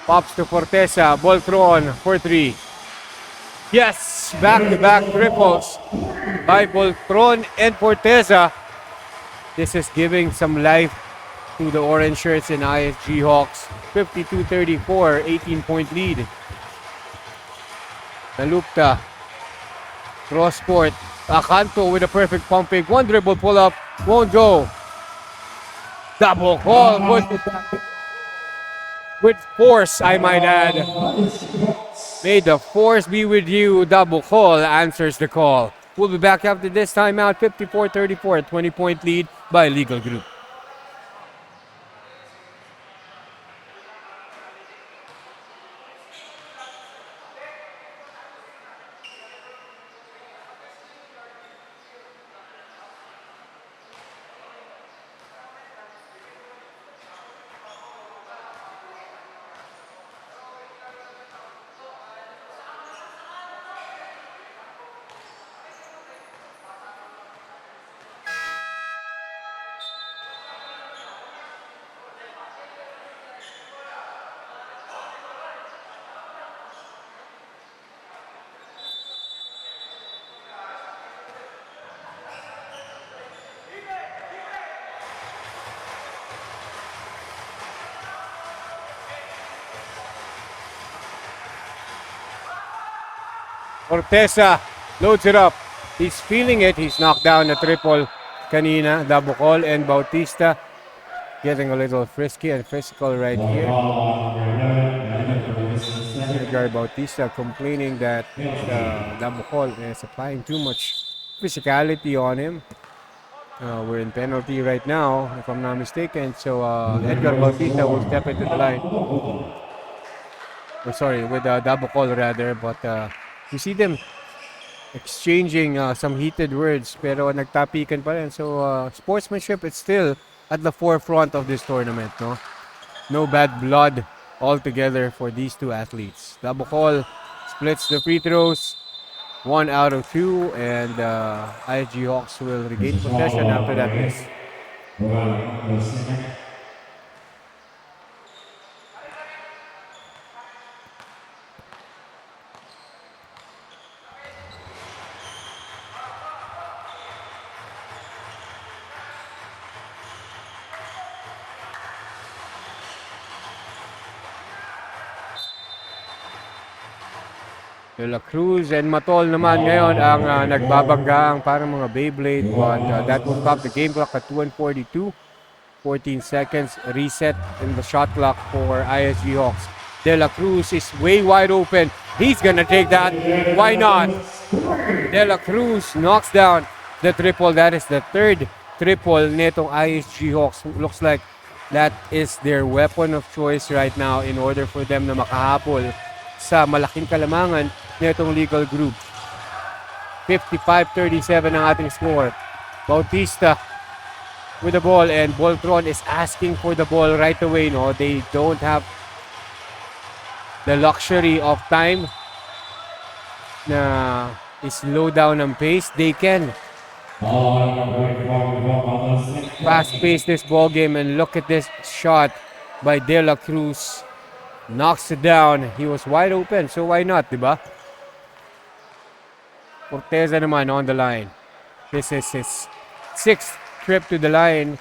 Pops to Forteza. Voltron for 3. Yes! Back-to-back triples by Voltron and Forteza. This is giving some life to the orange shirts in ISG Hawks. 52-34, 18-point lead. Nalupta. Cross court. Akanto with a perfect pump fake. 1 dribble pull up. Won't go. Double call. With force, I might add. May the force be with you. Double call answers the call. We'll be back after this timeout. 54-34, 20-point lead by Legal Group. Forteza loads it up. He's feeling it. He's knocked down a triple kanina. Double call and Bautista getting a little frisky and physical right here. Edgar Bautista complaining that double call is applying too much physicality on him. We're in penalty right now, if I'm not mistaken. So Edgar Bautista will step into the line. With a double call rather, but you see them exchanging some heated words, pero nagtapikan pa rin. So sportsmanship is still at the forefront of this tournament, no? No bad blood altogether for these two athletes. Double call splits the free throws. 1 out of 2, and ISG Hawks will regain possession after that miss. De La Cruz and Matol naman ngayon ang nagbabangga ang parang mga Beyblade, but that will stop the game clock at 2:42. 14 seconds reset in the shot clock for ISG Hawks. De La Cruz is way wide open. He's gonna take that. Why not? De La Cruz knocks down the triple. That is the third triple netong ISG Hawks. Looks like that is their weapon of choice right now in order for them na makahabol sa malaking kalamangan netong legal group. 55-37 ang ating score. Bautista with the ball, and Voltron is asking for the ball right away. No, they don't have the luxury of time na slow down ang pace. They can fast-pace this ball game, and look at this shot by De La Cruz. Knocks it down. He was wide open, so why not, diba? Forteza naman on the line. This is his 6th trip to the line,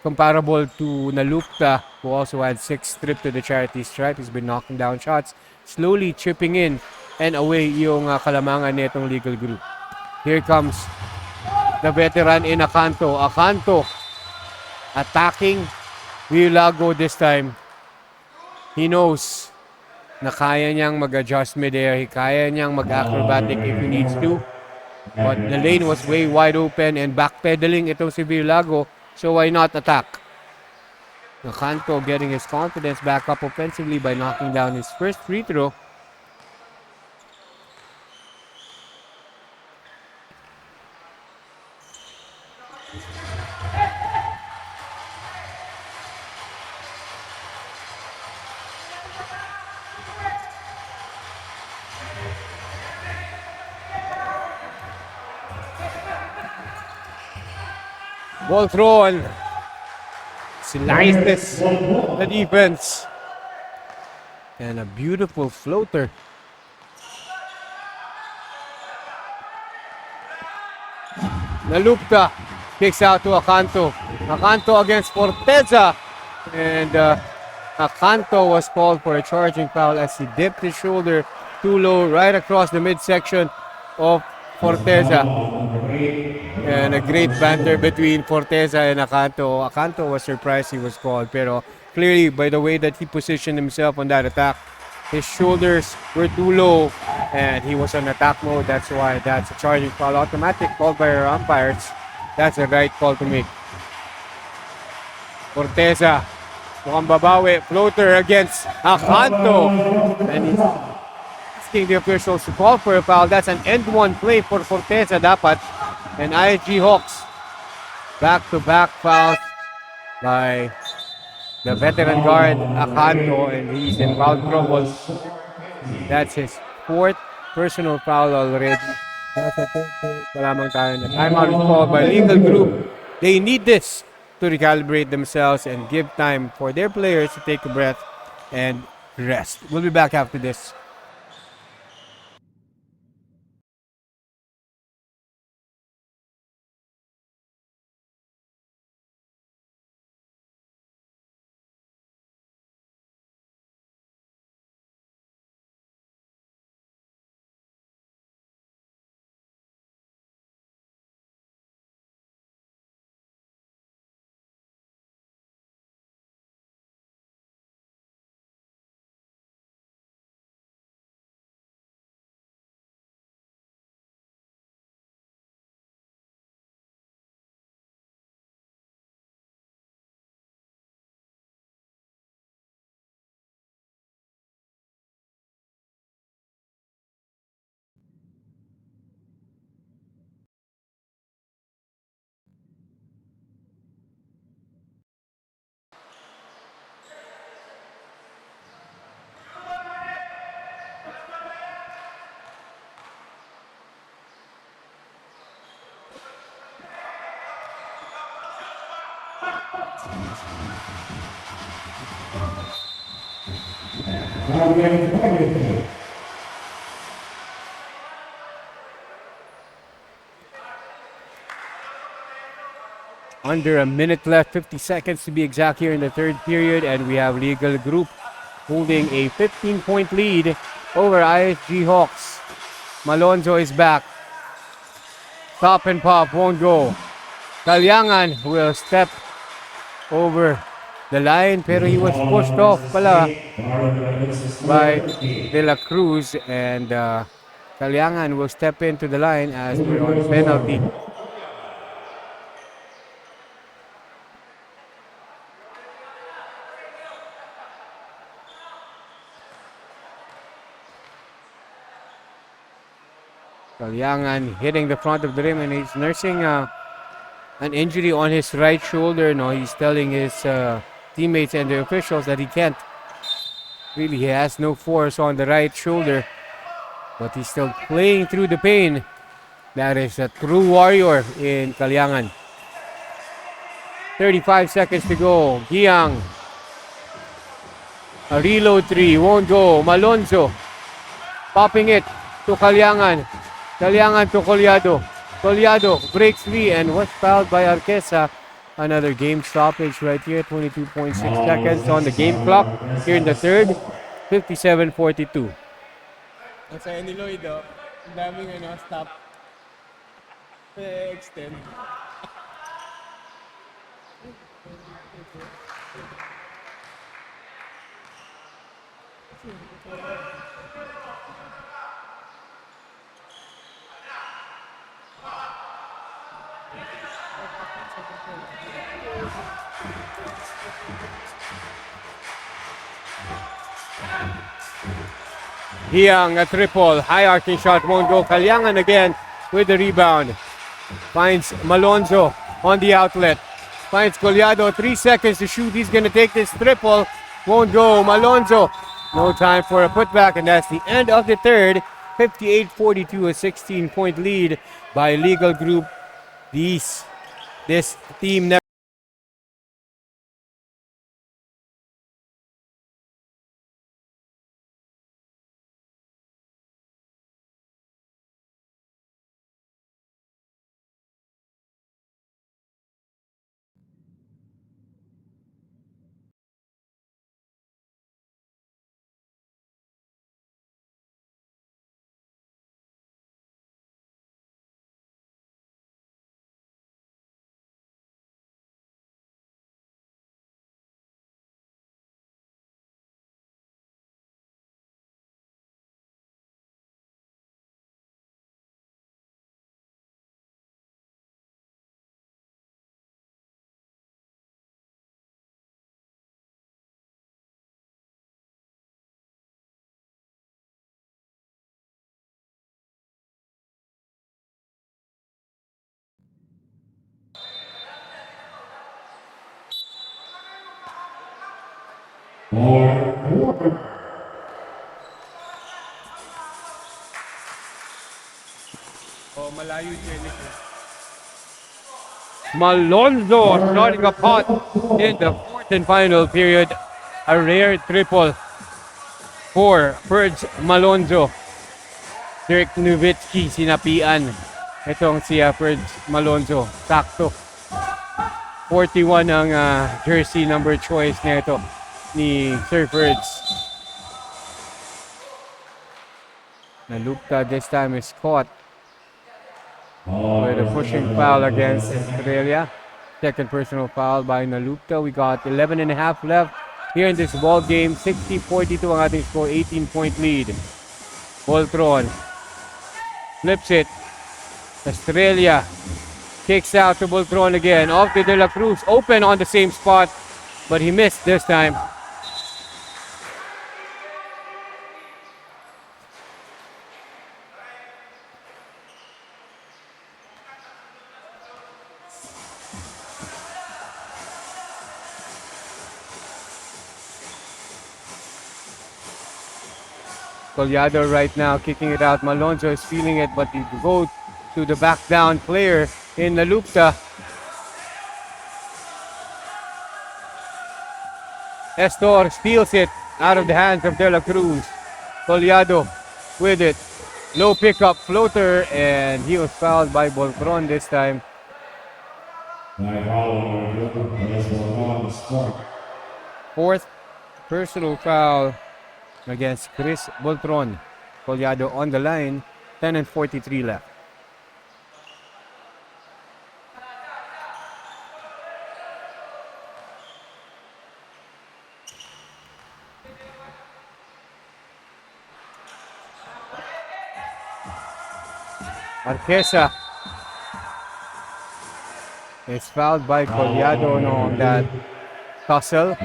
comparable to Nalupta, who also had 6 trips to the charity stripe. He's been knocking down shots, slowly chipping in and away yung kalamangan nitong legal group. Here comes the veteran in Acanto. Acanto attacking Villago this time. He knows na kaya niyang mag-adjust mid-air. Kaya niyang mag-acrobatic if he needs to. But the lane was way wide open and backpedaling itong si Villago. So why not attack? Acanto getting his confidence back up offensively by knocking down his first free throw. Voltron slices the defense. And a beautiful floater. Nalupta kicks out to Acanto. Acanto against Forteza. And Acanto was called for a charging foul as he dipped his shoulder too low right across the midsection of Forteza. And a great banter between Forteza and Acanto. Acanto was surprised he was called, pero clearly by the way that he positioned himself on that attack, his shoulders were too low and he was on attack mode. That's why that's a charging foul, automatic called by our umpires. That's the right call to make. Forteza, mukhang babawi, floater against Acanto. And he's asking the officials to call for a foul. That's an end one play for Forteza dapat. And ISG Hawks, back-to-back fouls by the veteran guard, Acanto, and he's in foul trouble. That's his 4th personal foul already. Timeout is called by legal group. They need this to recalibrate themselves and give time for their players to take a breath and rest. We'll be back after this. Under a minute left, 50 seconds to be exact here in the third period, and we have legal group holding a 15-point lead over ISG Hawks. Malonzo is back. Top and pop won't go. Kalyangan will step over the line, pero he was pushed off pala by De La Cruz, and Kalyangan will step into the line as we're on penalty. Kalyangan hitting the front of the rim, and he's nursing an injury on his right shoulder. No, he's telling his teammates and the officials that he can't. Really, he has no force on the right shoulder, but he's still playing through the pain. That is a true warrior in Kalyangan. 35 seconds to go. Giang. A reload three. Won't go. Malonzo. Popping it to Kalyangan. Kalyangan to Collado. Collado breaks free and was fouled by Arquesa. Another game stoppage right here. 22.6 seconds on the game clock here in the third. 57-42. Masaya ni Lloyd, oh. Ang daming stop. Extend. Hiang, a triple. High arcing shot won't go. Kalyangan again with the rebound. Finds Malonzo on the outlet. Finds Collado. 3 seconds to shoot. He's going to take this triple. Won't go. Malonzo. No time for a putback, and that's the end of the third. 58-42, a 16-point lead by Legal Group. This team never. Oh, malayo Malonzo starting a pot in the fourth and final period. A rare triple for Ferds Malonzo. Dirk Nowitzki sinapian. Itong si Ferds Malonzo. Sakto. 41 ang jersey number choice nito ni Sir Ferds. Nalupta this time is caught with a pushing foul against Australia. Second personal foul by Nalupta. We got 11 and a half left here in this ball game. 60-42 ang ating score, 18-point lead. Voltron flips it. Australia kicks out to Voltron again. Off to De La Cruz. Open on the same spot, but he missed this time. Collado right now kicking it out. Malonzo is feeling it, but he go to the back down player in Nalupta. Estor steals it out of the hands of De La Cruz. Collado with it. Low pickup floater, and he was fouled by Voltron this time. Fourth personal foul against Chris Voltron. Collado on the line. 10 and 43 left. Arquesa is fouled by Collado on that tussle.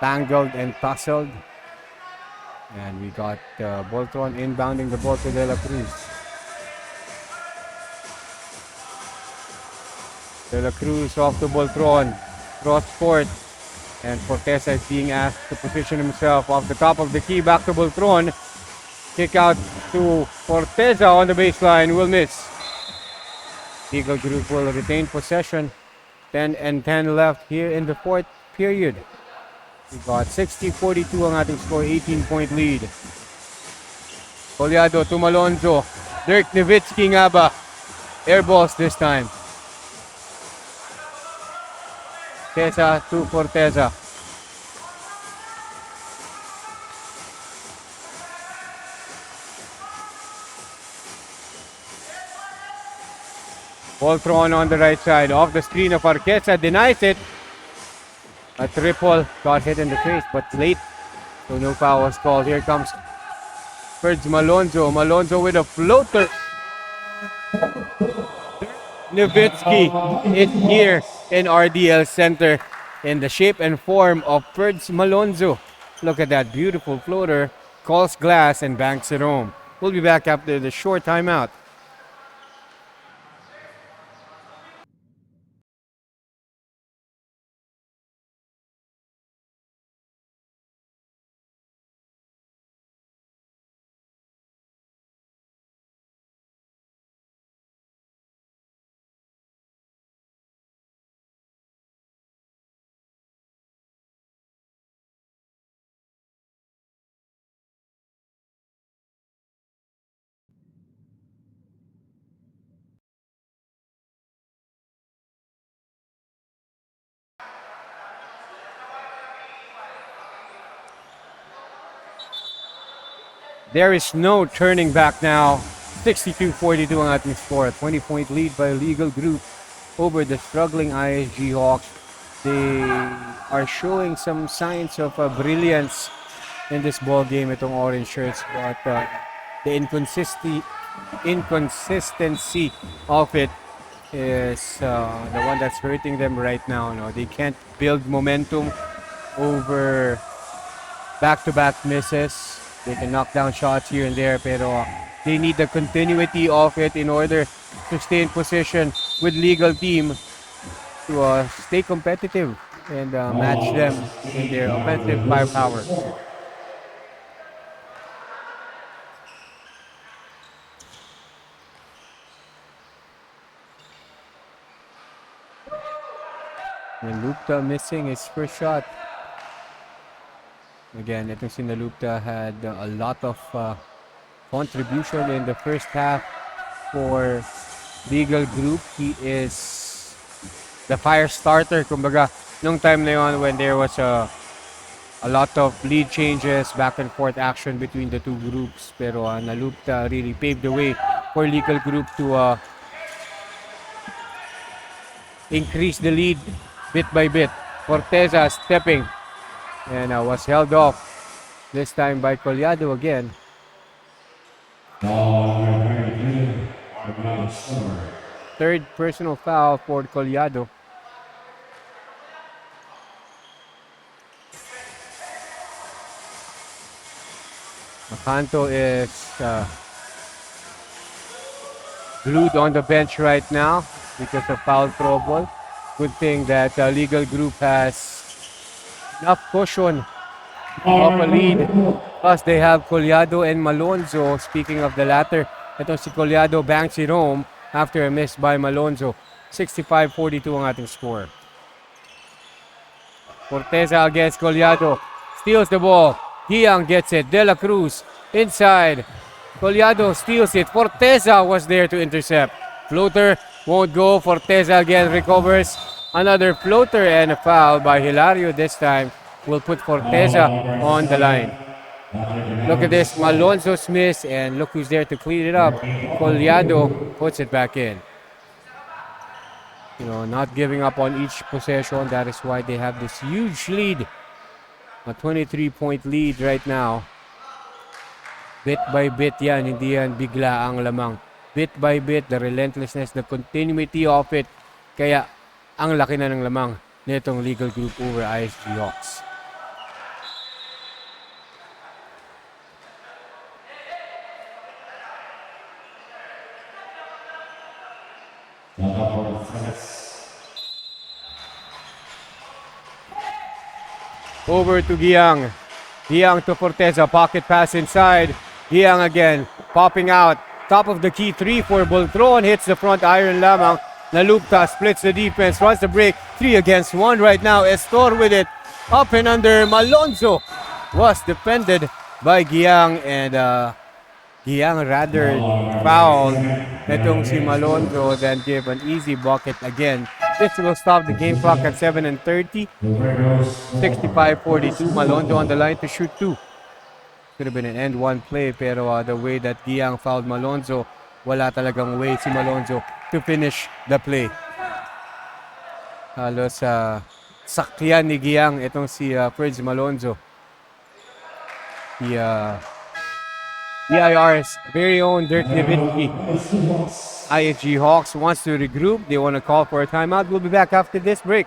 Tangled and tussled. And we got Boltron inbounding the ball to De La Cruz. De La Cruz off to Boltron. Cross court. And Forteza is being asked to position himself off the top of the key. Back to Boltron. Kick out to Forteza on the baseline. Will miss. Eagle Group will retain possession. 10 and 10 left here in the fourth period. We got 60-42 ang ating score, 18-point lead. Collado to Malonzo. Dirk Nowitzki nga ba? Air balls this time. Forteza to Forteza. Ball thrown on the right side. Off the screen of Arqueza. Denies it. A triple. Got hit in the face, but late. So no foul was called. Here comes Ferds Malonzo. Malonzo with a floater. Nowitzki is here in RDL Center in the shape and form of Ferds Malonzo. Look at that beautiful floater. Calls glass and banks it home. We'll be back after the short timeout. There is no turning back now. 62-42 ang ating score. 20-point lead by Legal Group over the struggling ISG Hawks. They are showing some signs of brilliance in this ball game, itong orange shirts. But the inconsistency of it is the one that's hurting them right now. No? They can't build momentum over back-to-back misses. They can knock down shots here and there, pero they need the continuity of it in order to stay in position with Legal Team to stay competitive and match them in their offensive firepower. And Lupta missing his first shot. Again, itong si Nalupta had a lot of contribution in the first half for Legal Group. He is the fire starter, kumbaga, nung time na yun when there was a lot of lead changes, back and forth action between the two groups. Pero Nalupta really paved the way for Legal Group to increase the lead bit by bit. Forteza stepping and was held off this time by Collado again. Third personal foul for Collado. Macanto is glued on the bench right now because of foul trouble. Good thing that Legal Group has enough cushion of a lead. Plus, they have Collado and Malonzo. Speaking of the latter, itong si Collado banks it home after a miss by Malonzo. 65-42 ang ating score. Forteza against Collado. Steals the ball. Giang gets it. De La Cruz inside. Collado steals it. Forteza was there to intercept. Floater won't go. Forteza again recovers. Another floater and a foul by Hilario this time will put Forteza on the line. Look at this. Malonzo's miss, and look who's there to clean it up. Collado puts it back in. You know, not giving up on each possession. That is why they have this huge lead. A 23-point lead right now. Bit by bit yan. Hindi yan bigla ang lamang. Bit by bit, the relentlessness, the continuity of it. Kaya, ang laki na ng lamang nitong Legal Group over ISG Hawks. Over to Giang. Giang to Forteza. Pocket pass inside. Giang again. Popping out. Top of the key. 3-4 Boltron. Hits the front iron lamang. Nalupta splits the defense. Runs the break. 3 against 1 right now. Estor with it. Up and under. Malonzo was defended by Giang. And Giang rather foul itong si Malonzo than give an easy bucket again. This will stop the game clock at 7:30. 65-42. Malonzo on the line to shoot 2. Could have been an end one play, pero the way that Giang fouled Malonzo, wala talagang way si Malonzo to finish the play. Halos sakyan ni Giang itong si Fritz Malonzo. EIR's very own Dirk Nowitzki. ISG Hawks wants to regroup. They want to call for a timeout. We'll be back after this break.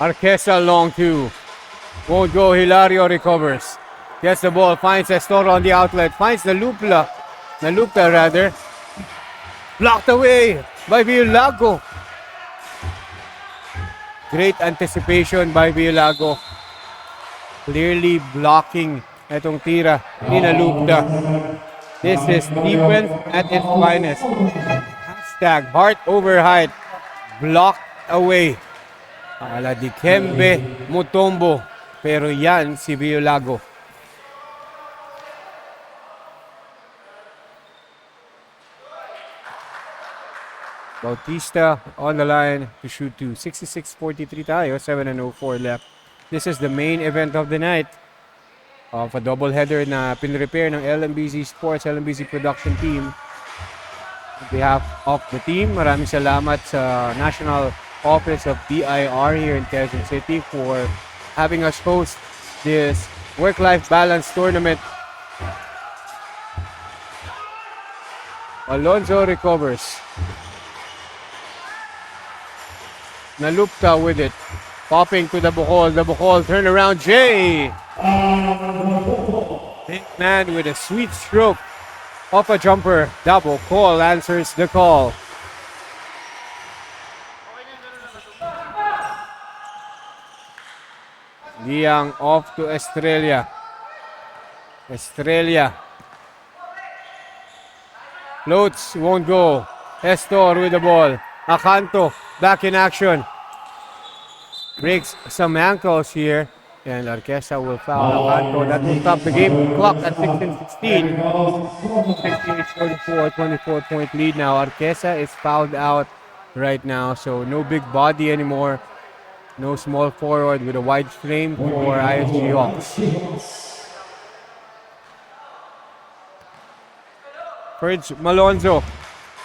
Arquesa long 2. Won't go. Hilario recovers. Gets the ball. Finds Estor on the outlet. Finds Nalupta rather. Blocked away by Violago. Great anticipation by Violago. Clearly blocking itong tira ni Nalupta. This is defense at its finest. Hashtag heart over height. Blocked away. Ala di Kembe Mutombo. Pero yan si Violago. Bautista on the line to shoot 2. 66-43 tayo. 7:04 left. This is the main event of the night. Of a doubleheader na pinrepair ng LMBZ Sports, LMBZ production team. On behalf of the team, maraming salamat sa National Office of BIR here in Quezon City for having us host this work-life balance tournament. Alonso recovers. Nalupta with it. Popping to the Bukol. The Bukol turnaround. Jay! Big man with a sweet stroke of a jumper. Double call answers the call. Liang off to Estrella. Estrella. Floats, won't go. Estor with the ball. Acanto back in action. Breaks some ankles here. And Arquesa will foul Acanto. That will stop the game clock at 6:16. 68-44, 24-point lead now. Arquesa is fouled out right now. So no big body anymore. No small forward with a wide frame for ISG Hawks. Fritz Malonzo.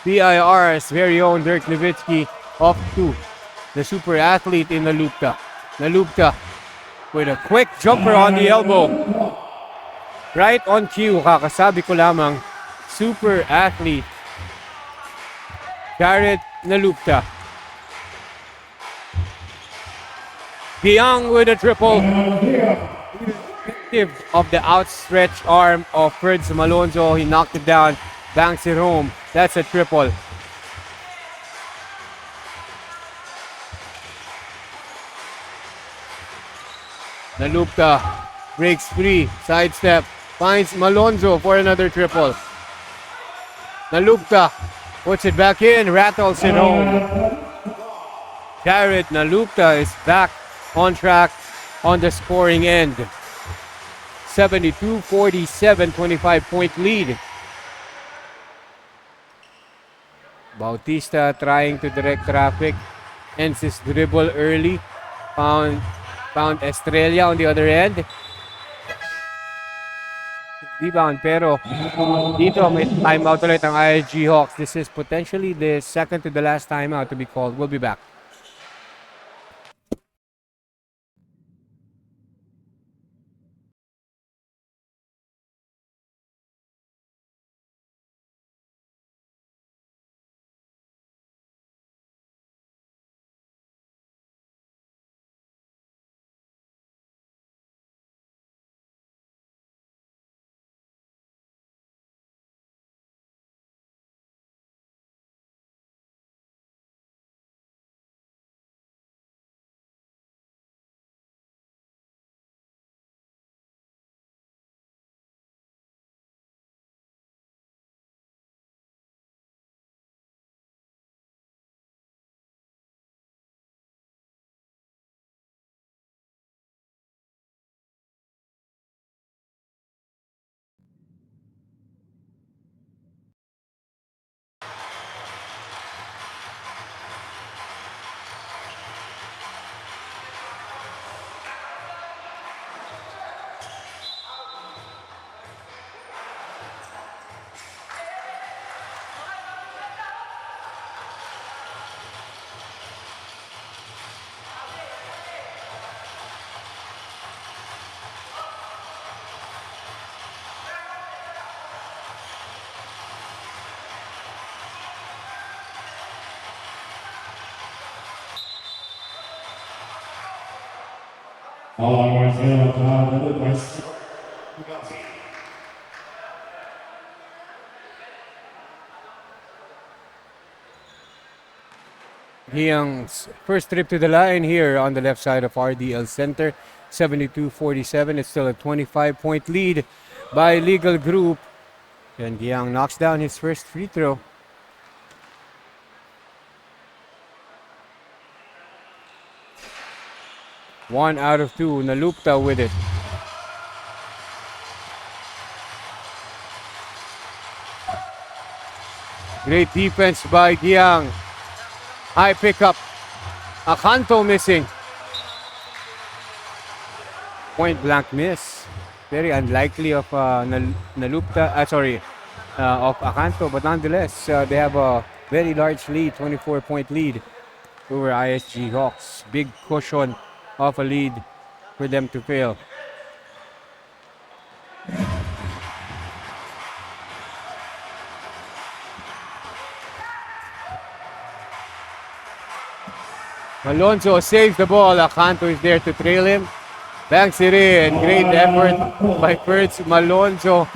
BIR's very own Dirk Nowitzki off to the super athlete in Nalupta. Nalupta with a quick jumper on the elbow. Right on cue, kakasabi ko lamang. Super athlete. Jared Nalupta. Giang with a triple. Effective of the outstretched arm of Fritz Malonzo. He knocked it down, banks it home. That's a triple. Nalupta breaks free, sidestep, finds Malonzo for another triple. Nalupta puts it back in, rattles it home. Jared Nalupta is back on track on the scoring end. 72-47, 25-point lead. Bautista trying to direct traffic. Ends his dribble early. Found Estrella on the other end. Rebound pero dito may timeout ulit ang ISG Hawks. This is potentially the second to the last timeout to be called. We'll be back. Young's first trip to the line here on the left side of RDL Center, 72-47. It's still a 25-point lead by Legal Group. And Young knocks down his first free throw. One out of two. Nalupta with it. Great defense by Giang. High pickup. Akanto missing. Point blank miss. Very unlikely of Nalupta. Of Akanto, but nonetheless, they have a very large lead, 24-point lead over ISG Hawks. Big cushion of a lead for them to fail. Alonso saves the ball. Akanto is there to trail him. Banks it in. Great effort by Perts Malonzo.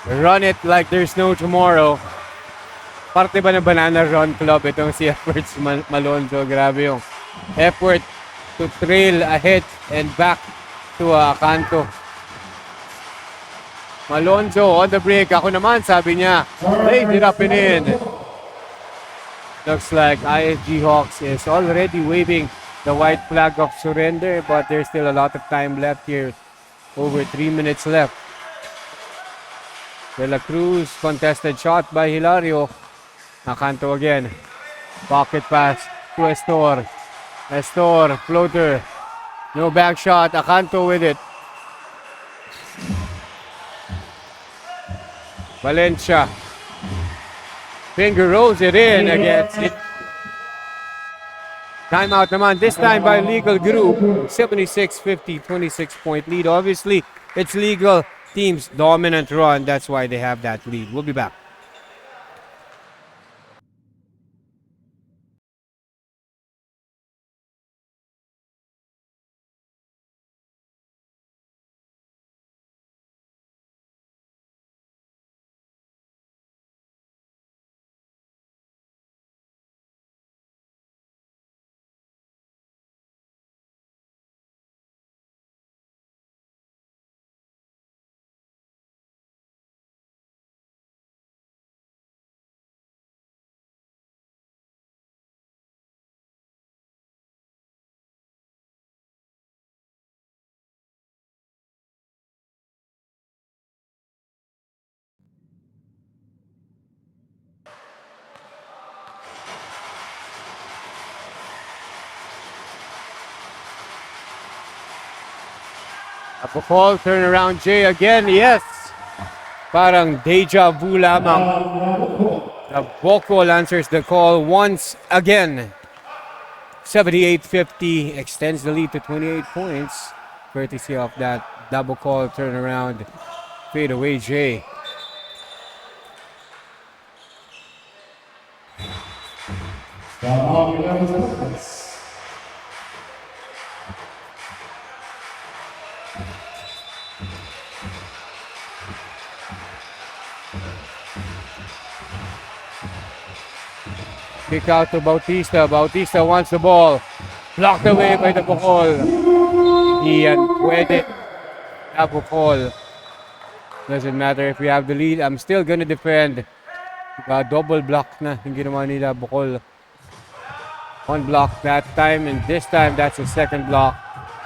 Run it like there's no tomorrow. Parte ba ng Banana Run Club itong si Perts Malonzo? Grabe yung effort to trail ahead and back to Akanto. Malonzo on the break. Ako naman, sabi niya, laid it up and in. Looks like ISG Hawks is already waving the white flag of surrender, but there's still a lot of time left here. Over 3 minutes left. De La Cruz, contested shot by Hilario. Akanto again. Pocket pass to Estor. Estor, floater. No back shot. Akanto with it. Valencia. Finger rolls it in against it. Timeout naman, this time by Legal Group. 76-50, 26-point lead. Obviously, it's Legal team's dominant run. That's why they have that lead. We'll be back. Bukol, turn around Jay again. Yes. Parang deja vu lamang. The Bukol answers the call once again. 78-50 extends the lead to 28 points. Courtesy of that double call turnaround fade away Jay. Kick out to Bautista. Bautista wants the ball. Blocked away by the Bukol. Ian pwede. The Bukol. Doesn't matter if we have the lead. I'm still gonna defend. Double block na yung ginawa nila Bukol. One block that time, and this time that's the second block.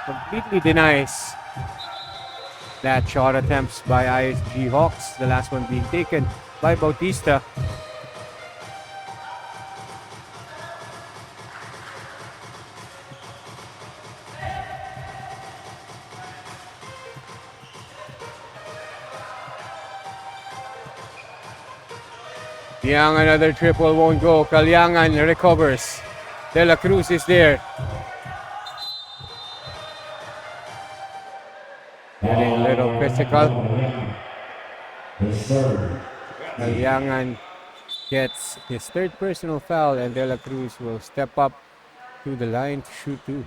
Completely denies that shot attempts by ISG Hawks. The last one being taken by Bautista. Young, another triple won't go. Kalyangan recovers. De La Cruz is there. Getting a little physical. Kalyangan gets his third personal foul, and De La Cruz will step up to the line to shoot two.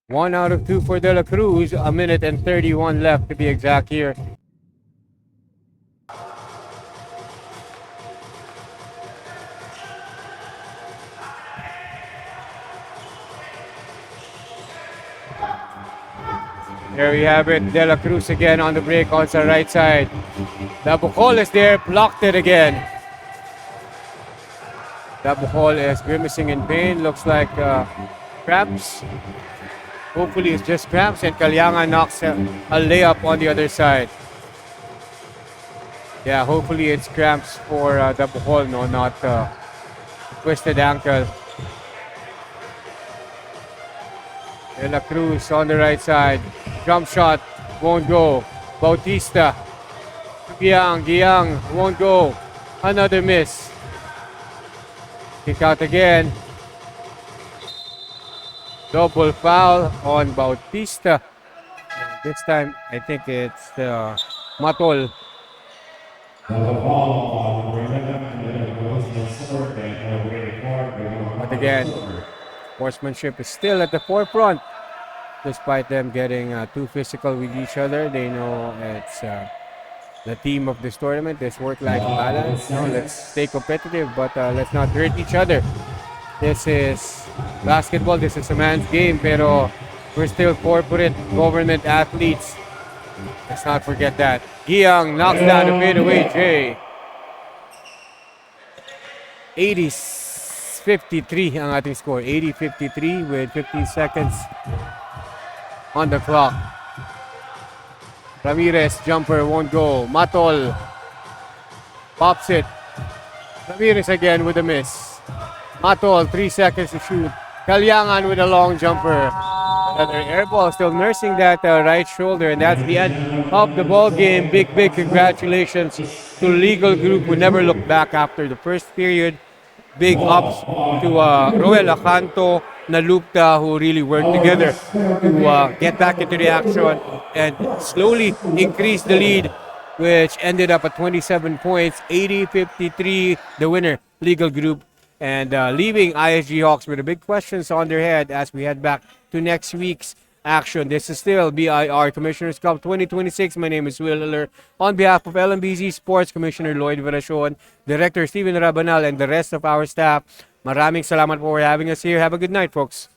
One out of two for De La Cruz. A minute and 31 left to be exact here. There we have it. De La Cruz again on the break on the right side. The Bukol is there. Blocked it again. The Bukol is grimacing in pain. Looks like cramps. Hopefully it's just cramps, and Kalyangan knocks a layup on the other side. Yeah, hopefully it's cramps for the Bukol, no, not twisted ankle. De La Cruz on the right side. Jump shot won't go. Bautista. Giang won't go. Another miss. Kick out again. Double foul on Bautista. And this time, I think it's Matol. But again, sportsmanship is still at the forefront. Despite them getting too physical with each other, they know it's the theme of this tournament. This work-life balance. No, let's stay competitive, but let's not hurt each other. This is basketball. This is a man's game, pero we're still corporate government athletes. Let's not forget that. Giang knocks down the fadeaway Jay. 80-53 ang ating score. 80-53 with 15 seconds on the clock. Ramirez jumper won't go. Matol pops it. Ramirez again with a miss. Matol, 3 seconds to shoot. Kalyangan with a long jumper. Another air ball, still nursing that right shoulder, and that's the end of the ball game. Big congratulations to Legal Group, who never looked back after the first period. Big ups to Roel Acanto, Nalupta, who really worked together to get back into the action and slowly increase the lead, which ended up at 27 points, 80-53, the winner, Legal Group. And leaving ISG Hawks with the big questions on their head as we head back to next week's action. This is still BIR Commissioner's Cup 2026. My name is Will Hiller. On behalf of LMBZ Sports, Commissioner Lloyd Veracion, Director Steven Rabanal, and the rest of our staff, maraming salamat for having us here. Have a good night, folks.